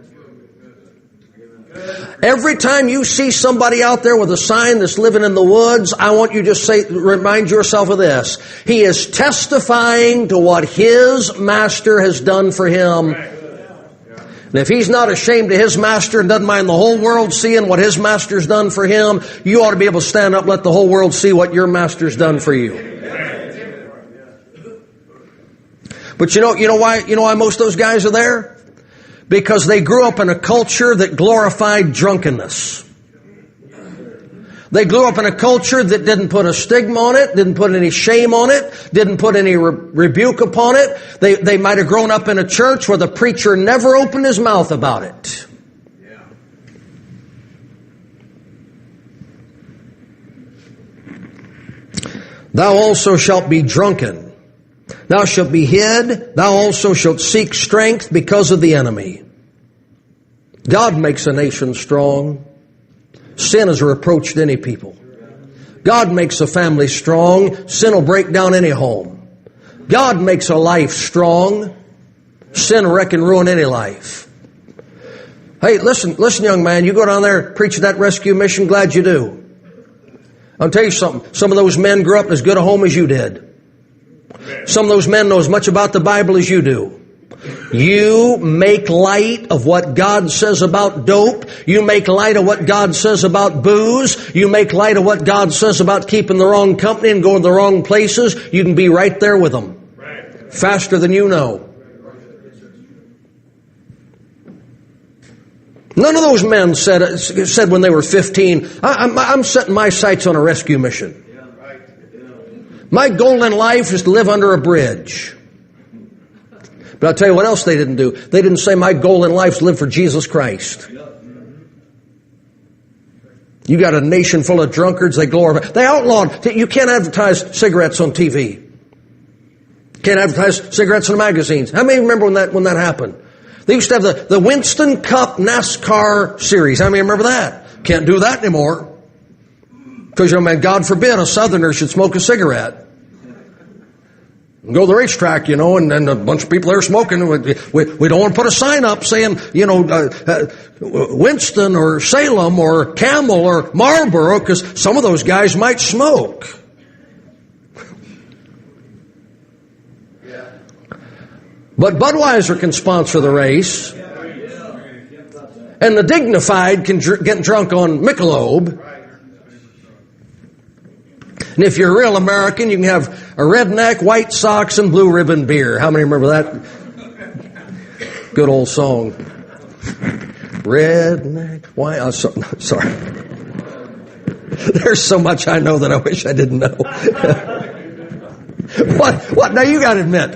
Every time you see somebody out there with a sign that's living in the woods, I want you to just remind yourself of this. He is testifying to what his master has done for him. And if he's not ashamed of his master and doesn't mind the whole world seeing what his master's done for him, you ought to be able to stand up and let the whole world see what your master's done for you. But you know why most of those guys are there? Because they grew up in a culture that glorified drunkenness. They grew up in a culture that didn't put a stigma on it, didn't put any shame on it, didn't put any rebuke upon it. They might have grown up in a church where the preacher never opened his mouth about it. Thou also shalt be drunken. Thou shalt be hid. Thou also shalt seek strength because of the enemy. God makes a nation strong. Sin is a reproach to any people. God makes a family strong. Sin will break down any home. God makes a life strong. Sin will wreck and ruin any life. Hey, listen, young man, you go down there preaching that rescue mission, glad you do. I'll tell you something. Some of those men grew up in as good a home as you did. Some of those men know as much about the Bible as you do. You make light of what God says about dope. You make light of what God says about booze. You make light of what God says about keeping the wrong company and going to the wrong places. You can be right there with them. Faster than you know. None of those men said when they were 15, I'm setting my sights on a rescue mission. My goal in life is to live under a bridge. But I'll tell you what else they didn't do. They didn't say my goal in life is to live for Jesus Christ. You got a nation full of drunkards, they glorify. They outlawed, you can't advertise cigarettes on TV. Can't advertise cigarettes in magazines. How many remember when that happened? They used to have the Winston Cup NASCAR series. How many remember that? Can't do that anymore. Because, man, God forbid a Southerner should smoke a cigarette. Go to the racetrack, and a bunch of people there smoking. We don't want to put a sign up saying, Winston or Salem or Camel or Marlboro, because some of those guys might smoke. But Budweiser can sponsor the race. And the dignified can get drunk on Michelob. And if you're a real American, you can have a redneck, White Sox, and Blue Ribbon beer. How many remember that? Good old song. Redneck, white... Oh, sorry. There's so much I know that I wish I didn't know. What? Now you got to admit,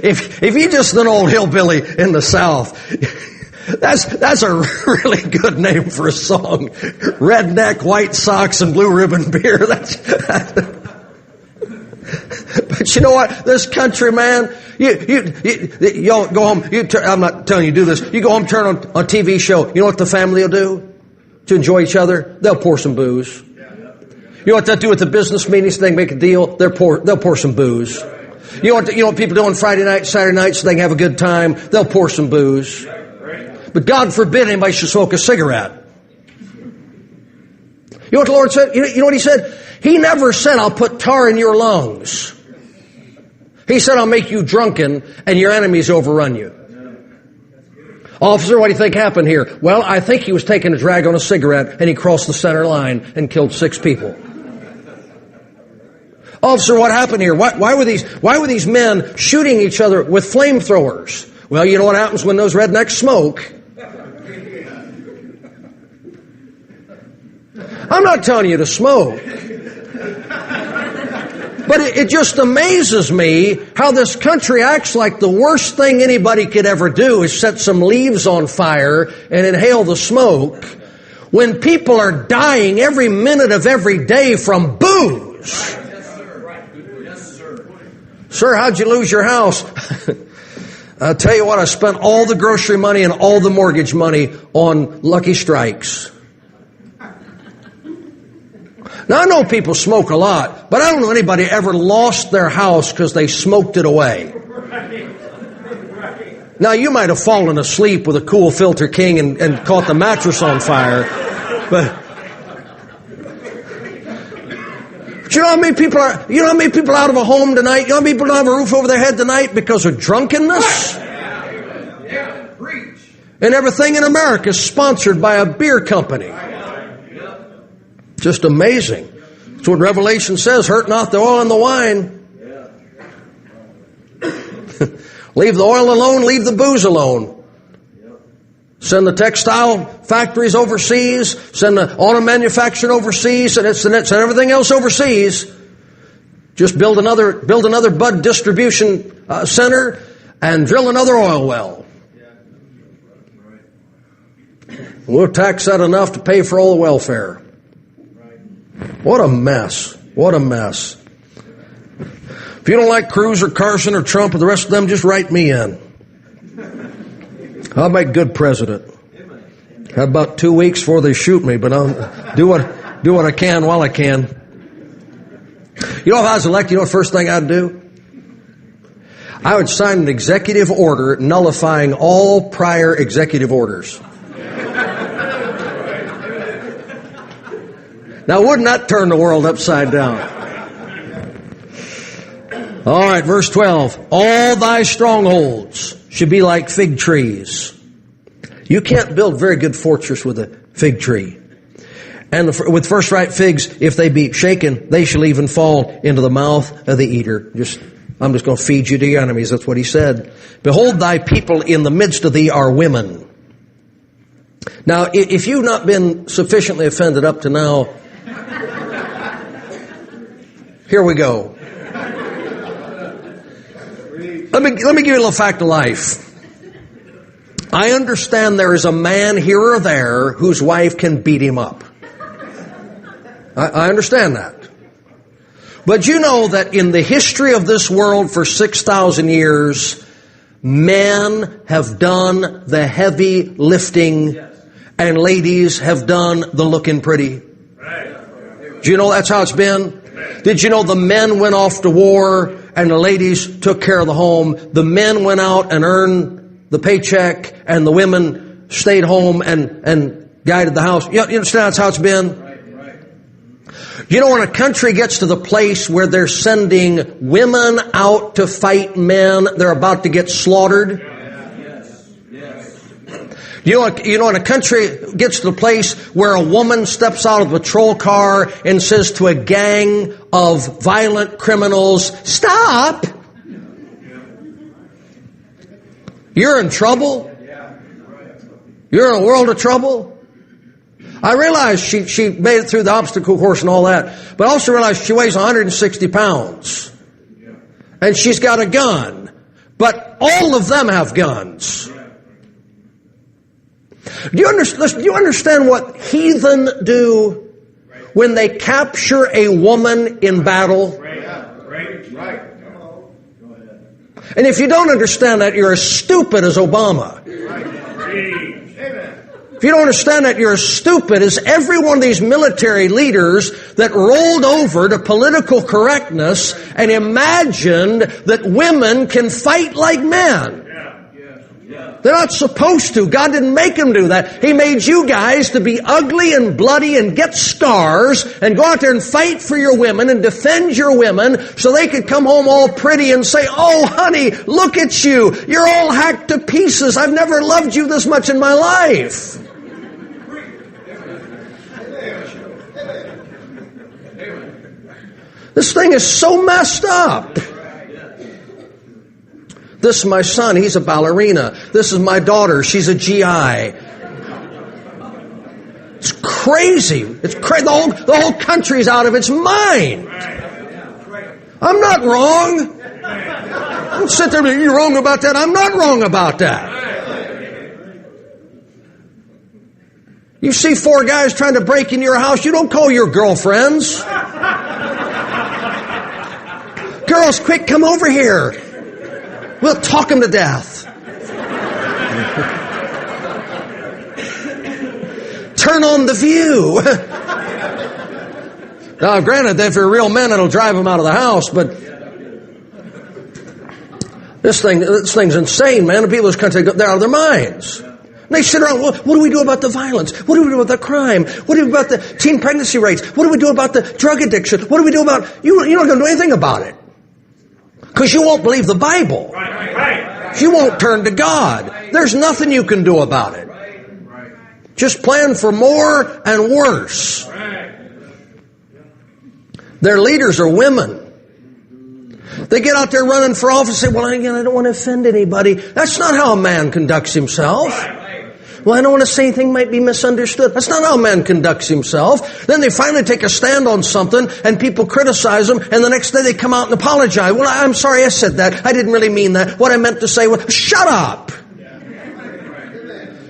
if you're just an old hillbilly in the South, that's a really good name for a song. Redneck, White Sox, and Blue Ribbon beer. But you know what? This country, man, you go home. I'm not telling you to do this. You go home, turn on a TV show. You know what the family will do to enjoy each other? They'll pour some booze. You know what they'll do at the business meetings? They make a deal. They'll pour some booze. You know what people do on Friday night, Saturday night, so they can have a good time? They'll pour some booze. But God forbid anybody should smoke a cigarette. You know what the Lord said? You know what He said? He never said, I'll put tar in your lungs. He said, I'll make you drunken and your enemies overrun you. Officer, what do you think happened here? Well, I think he was taking a drag on a cigarette and he crossed the center line and killed 6 people. Officer, what happened here? Why were these men shooting each other with flamethrowers? Well, you know what happens when those rednecks smoke? I'm not telling you to smoke. But it just amazes me how this country acts like the worst thing anybody could ever do is set some leaves on fire and inhale the smoke when people are dying every minute of every day from booze. Sir, how'd you lose your house? I'll tell you what, I spent all the grocery money and all the mortgage money on Lucky Strikes. Now, I know people smoke a lot, but I don't know anybody ever lost their house because they smoked it away. Now, you might have fallen asleep with a Cool Filter King and caught the mattress on fire, but you know how many people are? You know how many people are out of a home tonight? You know how many people don't have a roof over their head tonight because of drunkenness? And everything in America is sponsored by a beer company. Just amazing. That's what Revelation says, hurt not the oil and the wine. Leave the oil alone, leave the booze alone. Send the textile factories overseas, send the auto manufacturing overseas, and send everything else overseas. Just build another bud distribution center and drill another oil well. We'll tax that enough to pay for all the welfare. What a mess. What a mess. If you don't like Cruz or Carson or Trump or the rest of them, just write me in. I'll make good president. Have about 2 weeks before they shoot me, but I'll do what I can while I can. You know, if I was elected, you know what the first thing I'd do? I would sign an executive order nullifying all prior executive orders. Now, wouldn't that turn the world upside down? All right, verse 12. All thy strongholds should be like fig trees. You can't build very good fortress with a fig tree. And with first ripe figs, if they be shaken, they shall even fall into the mouth of the eater. I'm just going to feed you to your enemies. That's what he said. Behold, thy people in the midst of thee are women. Now, if you've not been sufficiently offended up to now, here we go. Let me give you a little fact of life. I understand there is a man here or there whose wife can beat him up. I understand that. But you know that in the history of this world for 6,000 years, men have done the heavy lifting and ladies have done the looking pretty. Do you know that's how it's been? Did you know the men went off to war and the ladies took care of the home? The men went out and earned the paycheck and the women stayed home and guided the house. You understand that's how it's been? You know, when a country gets to the place where they're sending women out to fight men, they're about to get slaughtered. You know, when a country gets to the place where a woman steps out of a patrol car and says to a gang of violent criminals, "Stop! You're in trouble. You're in a world of trouble." I realized she made it through the obstacle course and all that, but I also realized she weighs 160 pounds. And she's got a gun. But all of them have guns. Do you understand what heathen do when they capture a woman in battle? And if you don't understand that, you're as stupid as Obama. If you don't understand that, you're as stupid as every one of these military leaders that rolled over to political correctness and imagined that women can fight like men. They're not supposed to. God didn't make them do that. He made you guys to be ugly and bloody and get scars and go out there and fight for your women and defend your women so they could come home all pretty and say, "Oh, honey, look at you. You're all hacked to pieces. I've never loved you this much in my life." This thing is so messed up. This is my son, he's a ballerina. This is my daughter, she's a GI. It's crazy. It's crazy. The whole country's out of its mind. I'm not wrong. Don't sit there and say, "You're wrong about that." I'm not wrong about that. You see 4 guys trying to break into your house, you don't call your girlfriends. "Girls, quick, come over here. We'll talk them to death." Turn on the view. Now, granted, if you're real men, it'll drive them out of the house, but this thing's insane, man. The people in this country, they're out of their minds. And they sit around, what do we do about the violence? What do we do about the crime? What do we do about the teen pregnancy rates? What do we do about the drug addiction? What do we do about... You're not going to do anything about it. Because you won't believe the Bible. You won't turn to God. There's nothing you can do about it. Just plan for more and worse. Their leaders are women. They get out there running for office and say, "Well, I don't want to offend anybody." That's not how a man conducts himself. "Well, I don't want to say anything might be misunderstood." That's not how a man conducts himself. Then they finally take a stand on something and people criticize them, and the next day they come out and apologize. "Well, I'm sorry I said that. I didn't really mean that. What I meant to say was..." Shut up!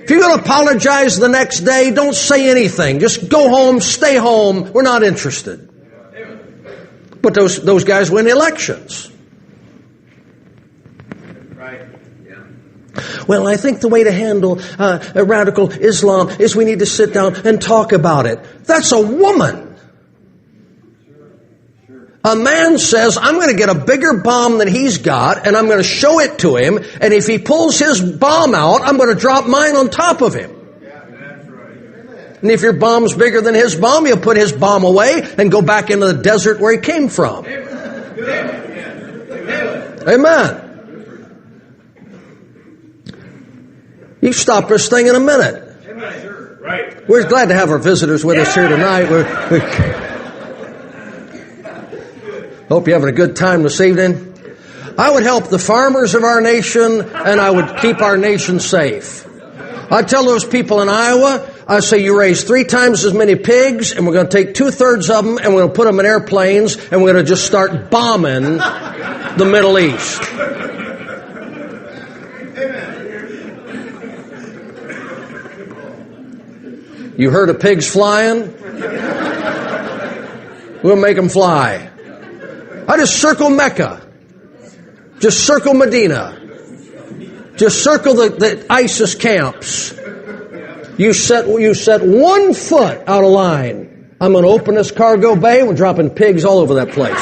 If you're going to apologize the next day, don't say anything. Just go home, stay home. We're not interested. But those guys win elections. "Well, I think the way to handle radical Islam is we need to sit down and talk about it." That's a woman. A man says, "I'm going to get a bigger bomb than he's got, and I'm going to show it to him, and if he pulls his bomb out, I'm going to drop mine on top of him." And if your bomb's bigger than his bomb, he'll put his bomb away and go back into the desert where he came from. Amen. You stop this thing in a minute. Right. We're glad to have our visitors with us here tonight. Hope you're having a good time this evening. I would help the farmers of our nation, and I would keep our nation safe. I tell those people in Iowa, I say you raise 3 times as many pigs, and we're going to take 2/3 of them, and we're going to put them in airplanes, and we're going to just start bombing the Middle East. You heard of pigs flying? We'll make them fly. I just circle Mecca. Just circle Medina. Just circle the ISIS camps. You set 1 foot out of line. I'm going to open this cargo bay. We're dropping pigs all over that place.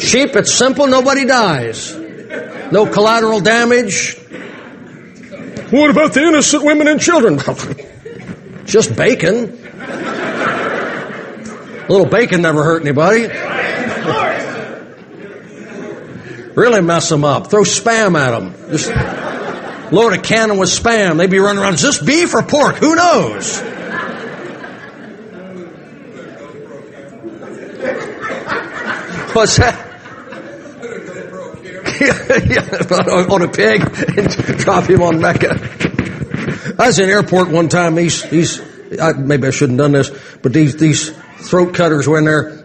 Sheep, it's simple. Nobody dies. No collateral damage. What about the innocent women and children? Just bacon. A little bacon never hurt anybody. Really mess them up. Throw Spam at them. Just load a cannon with Spam. They'd be running around. Is this beef or pork? Who knows? What's that? Yeah, on a pig and drop him on Mecca. I was in an airport one time. Maybe I shouldn't have done this, but these throat cutters were in there.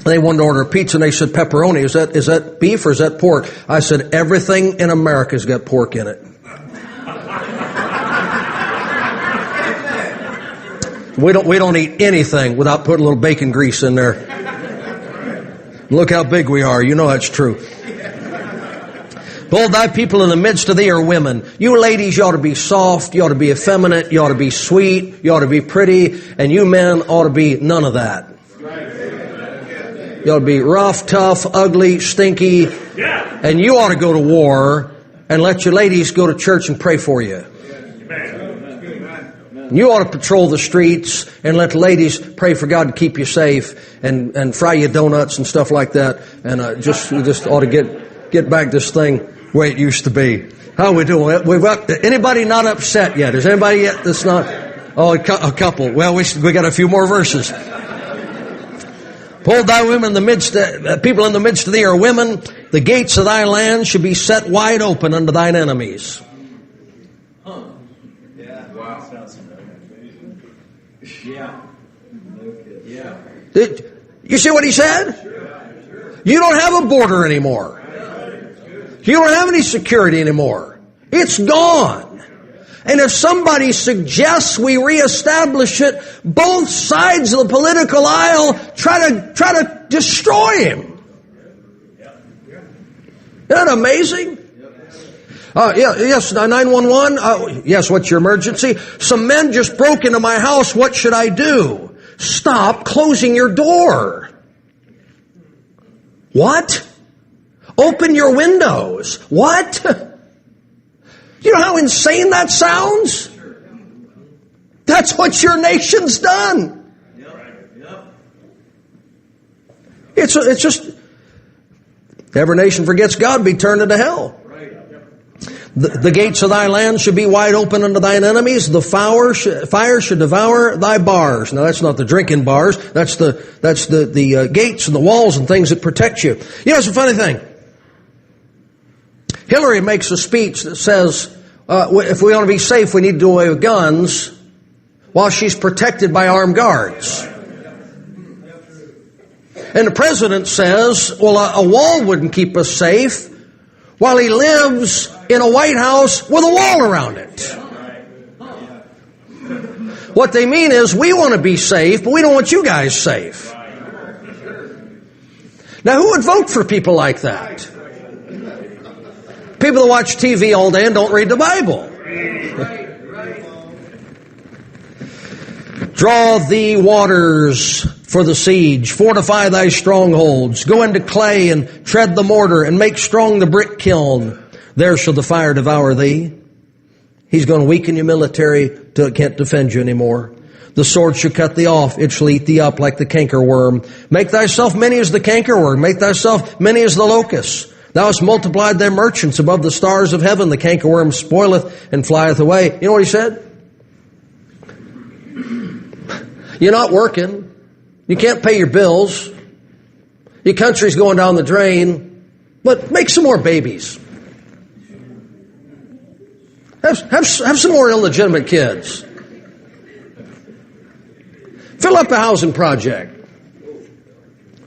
They wanted to order a pizza, and they said, pepperoni, is that beef or is that pork? I said, everything in America's got pork in it. We don't eat anything without putting a little bacon grease in there. Look how big we are. You know that's true. Behold, thy people in the midst of thee are women. You ladies, you ought to be soft, you ought to be effeminate, you ought to be sweet, you ought to be pretty, and you men ought to be none of that. You ought to be rough, tough, ugly, stinky, and you ought to go to war and let your ladies go to church and pray for you. You ought to patrol the streets and let the ladies pray for God to keep you safe and fry you donuts and stuff like that. And we just ought to get back this thing where it used to be. How are we doing? We've got anybody not upset yet? Is anybody yet that's not? Oh, a couple. Well, we got a few more verses. Behold, thy women in the midst, people in the midst of thee are women. The gates of thy land should be set wide open unto thine enemies. You see what he said? You don't have a border anymore. You don't have any security anymore. It's gone. And if somebody suggests we reestablish it, both sides of the political aisle try to destroy him. Isn't that amazing? Yes, 911. Yes, what's your emergency? Some men just broke into my house. What should I do? Stop closing your door. What? Open your windows. What? You know how insane that sounds? That's what your nation's done. It's just, every nation forgets God, be turned into hell. The gates of thy land should be wide open unto thine enemies. The fire should devour thy bars. Now that's not the drinking bars. That's the gates and the walls and things that protect you. You know, it's a funny thing. Hillary makes a speech that says, if we want to be safe, we need to do away with guns, while she's protected by armed guards. And the president says, well, a wall wouldn't keep us safe, while he lives in a White House with a wall around it. What they mean is, we want to be safe, but we don't want you guys safe. Now, who would vote for people like that? People that watch TV all day and don't read the Bible. Draw thee waters for the siege. Fortify thy strongholds. Go into clay and tread the mortar and make strong the brick kiln. There shall the fire devour thee. He's going to weaken your military till it can't defend you anymore. The sword shall cut thee off. It shall eat thee up like the cankerworm. Make thyself many as the cankerworm. Make thyself many as the locust. Thou hast multiplied thy merchants above the stars of heaven. The cankerworm spoileth and flieth away. You know what he said? You're not working. You can't pay your bills. Your country's going down the drain. But make some more babies. Have some more illegitimate kids. Fill up the housing project.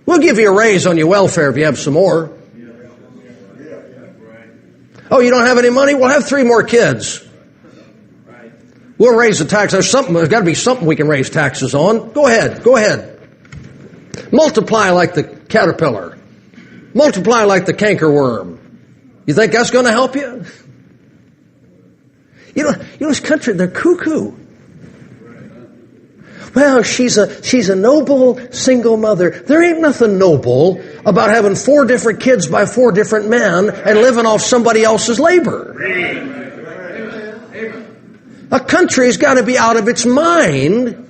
We'll give you a raise on your welfare if you have some more. Oh, you don't have any money? We'll have 3 more kids. We'll raise the tax. There's got to be something we can raise taxes on. Go ahead. Multiply like the caterpillar. Multiply like the cankerworm. You think that's going to help you? You know, this country, they're cuckoo. Well, she's a noble single mother. There ain't nothing noble about having 4 different kids by 4 different men and living off somebody else's labor. A country's got to be out of its mind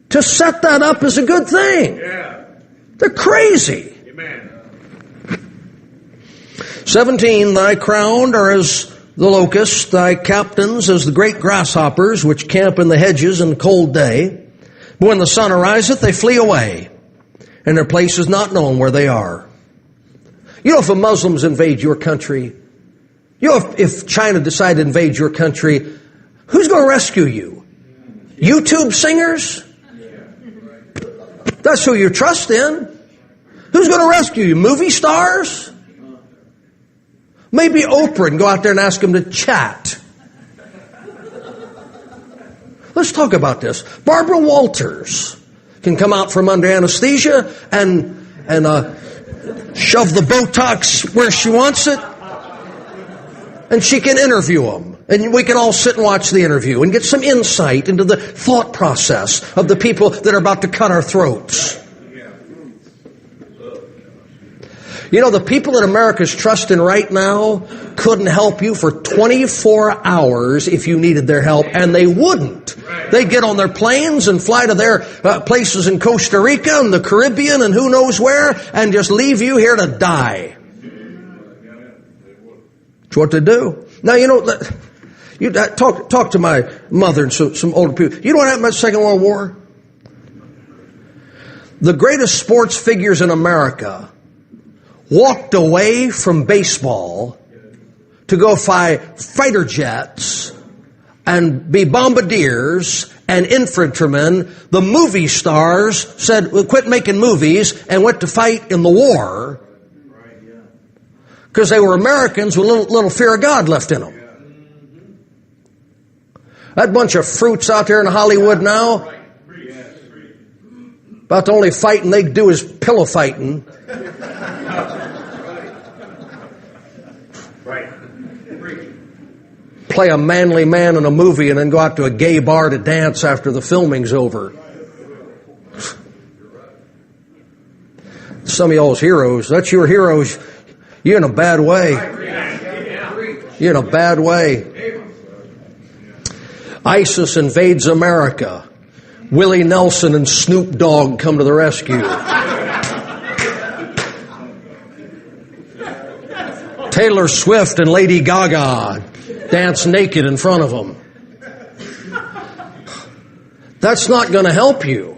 to set that up as a good thing. They're crazy. 17, thy crown are as the locust, thy captains as the great grasshoppers, which camp in the hedges in the cold day. But when the sun ariseth, they flee away, and their place is not known where they are. You know, if the Muslims invade your country, you know, if China decided to invade your country, who's going to rescue you? YouTube singers? That's who you trust in. Who's going to rescue you? Movie stars? Maybe Oprah and go out there and ask him to chat. Let's talk about this. Barbara Walters can come out from under anesthesia and shove the Botox where she wants it. And she can interview him. And we can all sit and watch the interview and get some insight into the thought process of the people that are about to cut our throats. You know, the people that America's trusting right now couldn't help you for 24 hours if you needed their help, and they wouldn't. They'd get on their planes and fly to their places in Costa Rica and the Caribbean and who knows where and just leave you here to die. That's what they do. Now, you know, talk to my mother and some older people. You know what happened in the Second World War? The greatest sports figures in America walked away from baseball to go fly fighter jets and be bombardiers and infantrymen. The movie stars said, "We'll quit making movies," and went to fight in the war because they were Americans with little fear of God left in them. That bunch of fruits out there in Hollywood now, about the only fighting they do is pillow fighting. Play a manly man in a movie and then go out to a gay bar to dance after the filming's over. Some of y'all's heroes, that's your heroes. You're in a bad way. You're in a bad way. ISIS invades America. Willie Nelson and Snoop Dogg come to the rescue. Taylor Swift and Lady Gaga dance naked in front of them. That's not going to help you.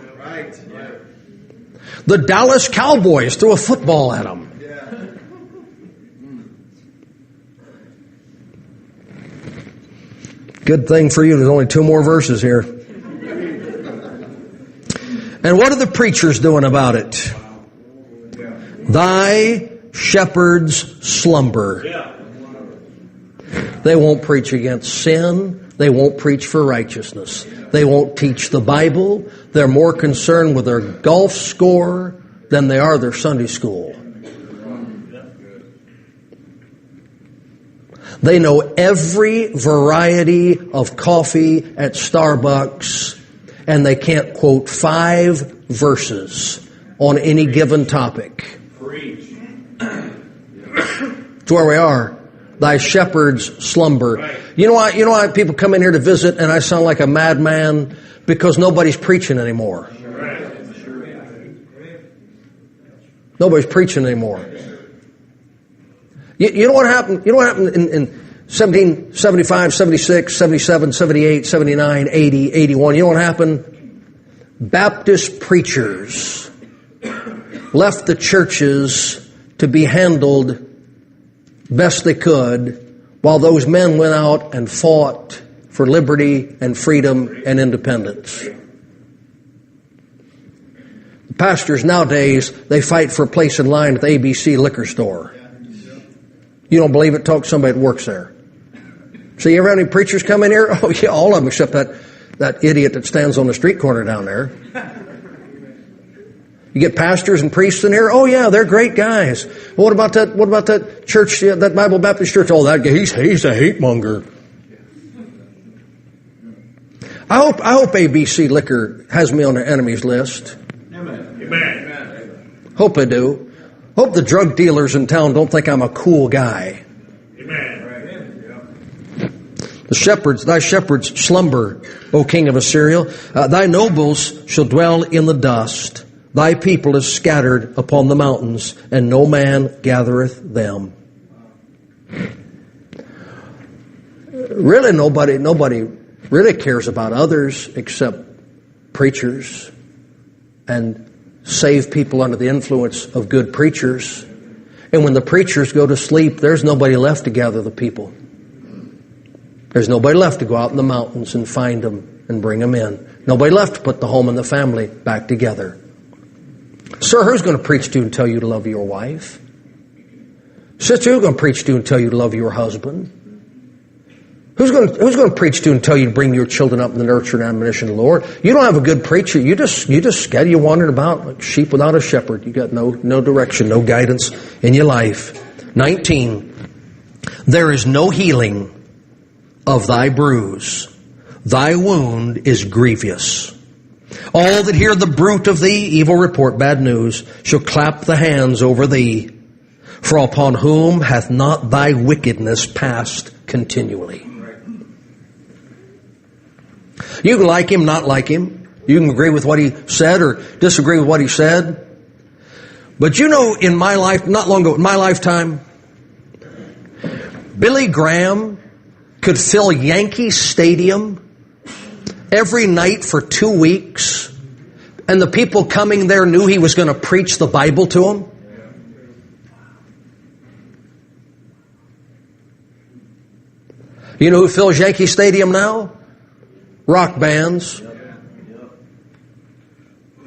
The Dallas Cowboys threw a football at them. Good thing for you, there's only 2 more verses here. And what are the preachers doing about it? Thy shepherds slumber. They won't preach against sin. They won't preach for righteousness. They won't teach the Bible. They're more concerned with their golf score than they are their Sunday school. They know every variety of coffee at Starbucks, and they can't quote 5 verses on any given topic. It's where we are. thy shepherds slumber. Right. You know why people come in here to visit and I sound like a madman? Because nobody's preaching anymore. Right. Nobody's preaching anymore. You know what happened? You know what happened in 1775, 76, 77, 78, 79, 80, 81? You know what happened? Baptist preachers left the churches to be handled best they could, while those men went out and fought for liberty and freedom and independence. The pastors nowadays, they fight for a place in line at the ABC liquor store. You don't believe it? Talk to somebody that works there. So you ever have any preachers come in here? Oh yeah, all of them except that idiot that stands on the street corner down there. You get pastors and priests in here. Oh yeah, they're great guys. What about that church, that Bible Baptist church? Oh, that he's a hate monger. I hope ABC Liquor has me on their enemies list. Amen. Hope they do. Hope the drug dealers in town don't think I'm a cool guy. Amen. Thy shepherds slumber, O king of Assyria. Thy nobles shall dwell in the dust. Thy people is scattered upon the mountains, and no man gathereth them. Really, nobody really cares about others except preachers and save people under the influence of good preachers. And when the preachers go to sleep, there's nobody left to gather the people. There's nobody left to go out in the mountains and find them and bring them in. Nobody left to put the home and the family back together. Sir, who's going to preach to you and tell you to love your wife? Sister, who's going to preach to you and tell you to love your husband? Who's going to preach to you and tell you to bring your children up in the nurture and admonition of the Lord? You don't have a good preacher. You just you're wandering about like sheep without a shepherd. You got no direction, no guidance in your life. 19. There is no healing of thy bruise. Thy wound is grievous. All that hear the bruit of thee, evil report, bad news, shall clap the hands over thee. For upon whom hath not thy wickedness passed continually? You can like him, not like him. You can agree with what he said or disagree with what he said. But you know, in my life, not long ago, in my lifetime, Billy Graham could fill Yankee Stadium every night for 2 weeks, and the people coming there knew he was going to preach the Bible to them. You know who fills Yankee Stadium now? Rock bands.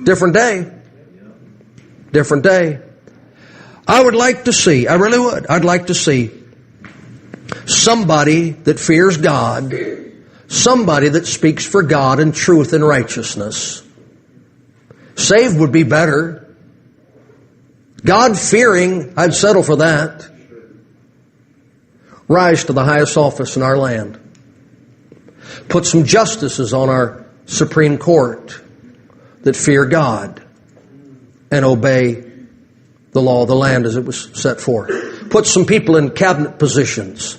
Different day. Different day. I would like to see, I really would, I'd like to see somebody that fears God, somebody that speaks for God in truth and righteousness. Saved would be better. God-fearing, I'd settle for that. Rise to the highest office in our land. Put some justices on our Supreme Court that fear God and obey the law of the land as it was set forth. Put some people in cabinet positions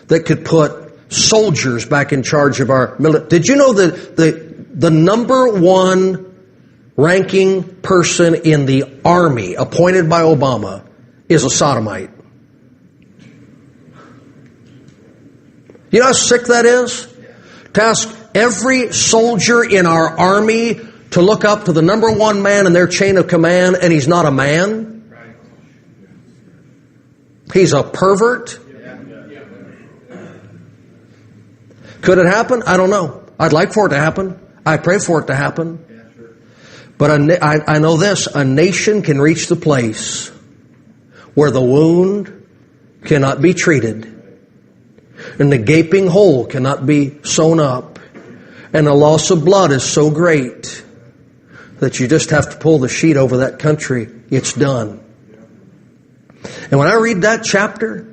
that could put soldiers back in charge of our military. Did you know that the number one ranking person in the Army appointed by Obama is a sodomite? You know how sick that is? To ask every soldier in our Army to look up to the number one man in their chain of command, and he's not a man. He's a pervert. Could it happen? I don't know. I'd like for it to happen. I pray for it to happen. But I know this, a nation can reach the place where the wound cannot be treated, and the gaping hole cannot be sewn up, and the loss of blood is so great that you just have to pull the sheet over that country. It's done. And when I read that chapter,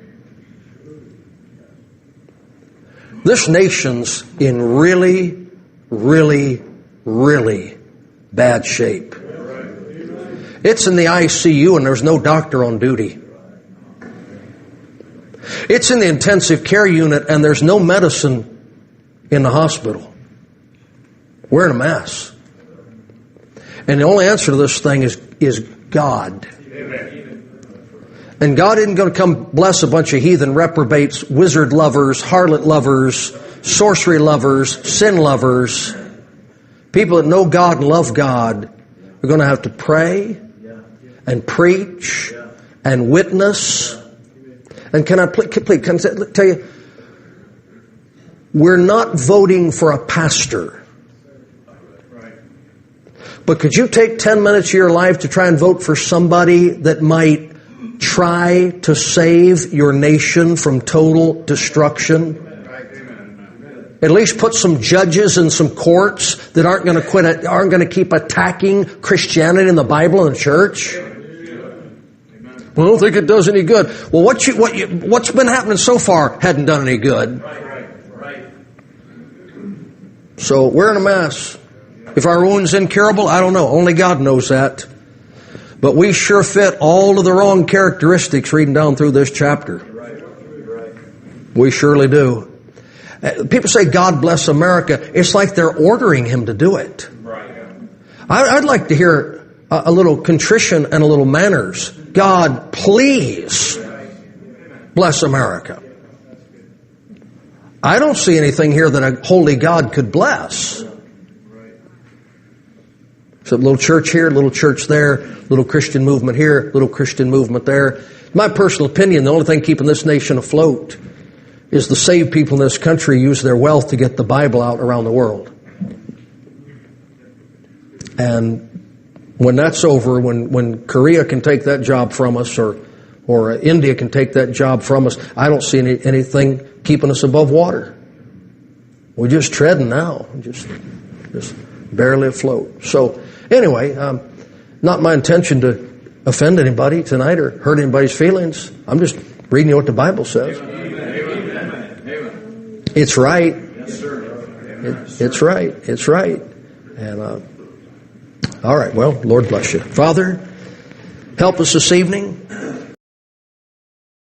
this nation's in really, really, really bad shape. It's in the ICU and there's no doctor on duty. It's in the intensive care unit and there's no medicine in the hospital. We're in a mess. And the only answer to this thing is God. And God isn't going to come bless a bunch of heathen reprobates, wizard lovers, harlot lovers, sorcery lovers, sin lovers. People that know God and love God are going to have to pray and preach and witness. And can I tell you, we're not voting for a pastor. But could you take 10 minutes of your life to try and vote for somebody that might try to save your nation from total destruction? At least put some judges in some courts that aren't going to keep attacking Christianity and the Bible and the church. Well, I don't think it does any good. Well, what's been happening so far hadn't done any good. So we're in a mess. If our wound's incurable, I don't know. Only God knows that. But we sure fit all of the wrong characteristics reading down through this chapter. We surely do. People say, God bless America. It's like they're ordering him to do it. I'd like to hear a little contrition and a little manners. God, please bless America. I don't see anything here that a holy God could bless. So a little church here, a little church there, little Christian movement here, little Christian movement there. My personal opinion, the only thing keeping this nation afloat is the saved people in this country use their wealth to get the Bible out around the world. And when that's over, when Korea can take that job from us or India can take that job from us, I don't see anything keeping us above water. We're just treading now, just barely afloat. So anyway, not my intention to offend anybody tonight or hurt anybody's feelings. I'm just reading you what the Bible says. It's right. It's right. It's right. And all right. Well, Lord bless you, Father. Help us this evening.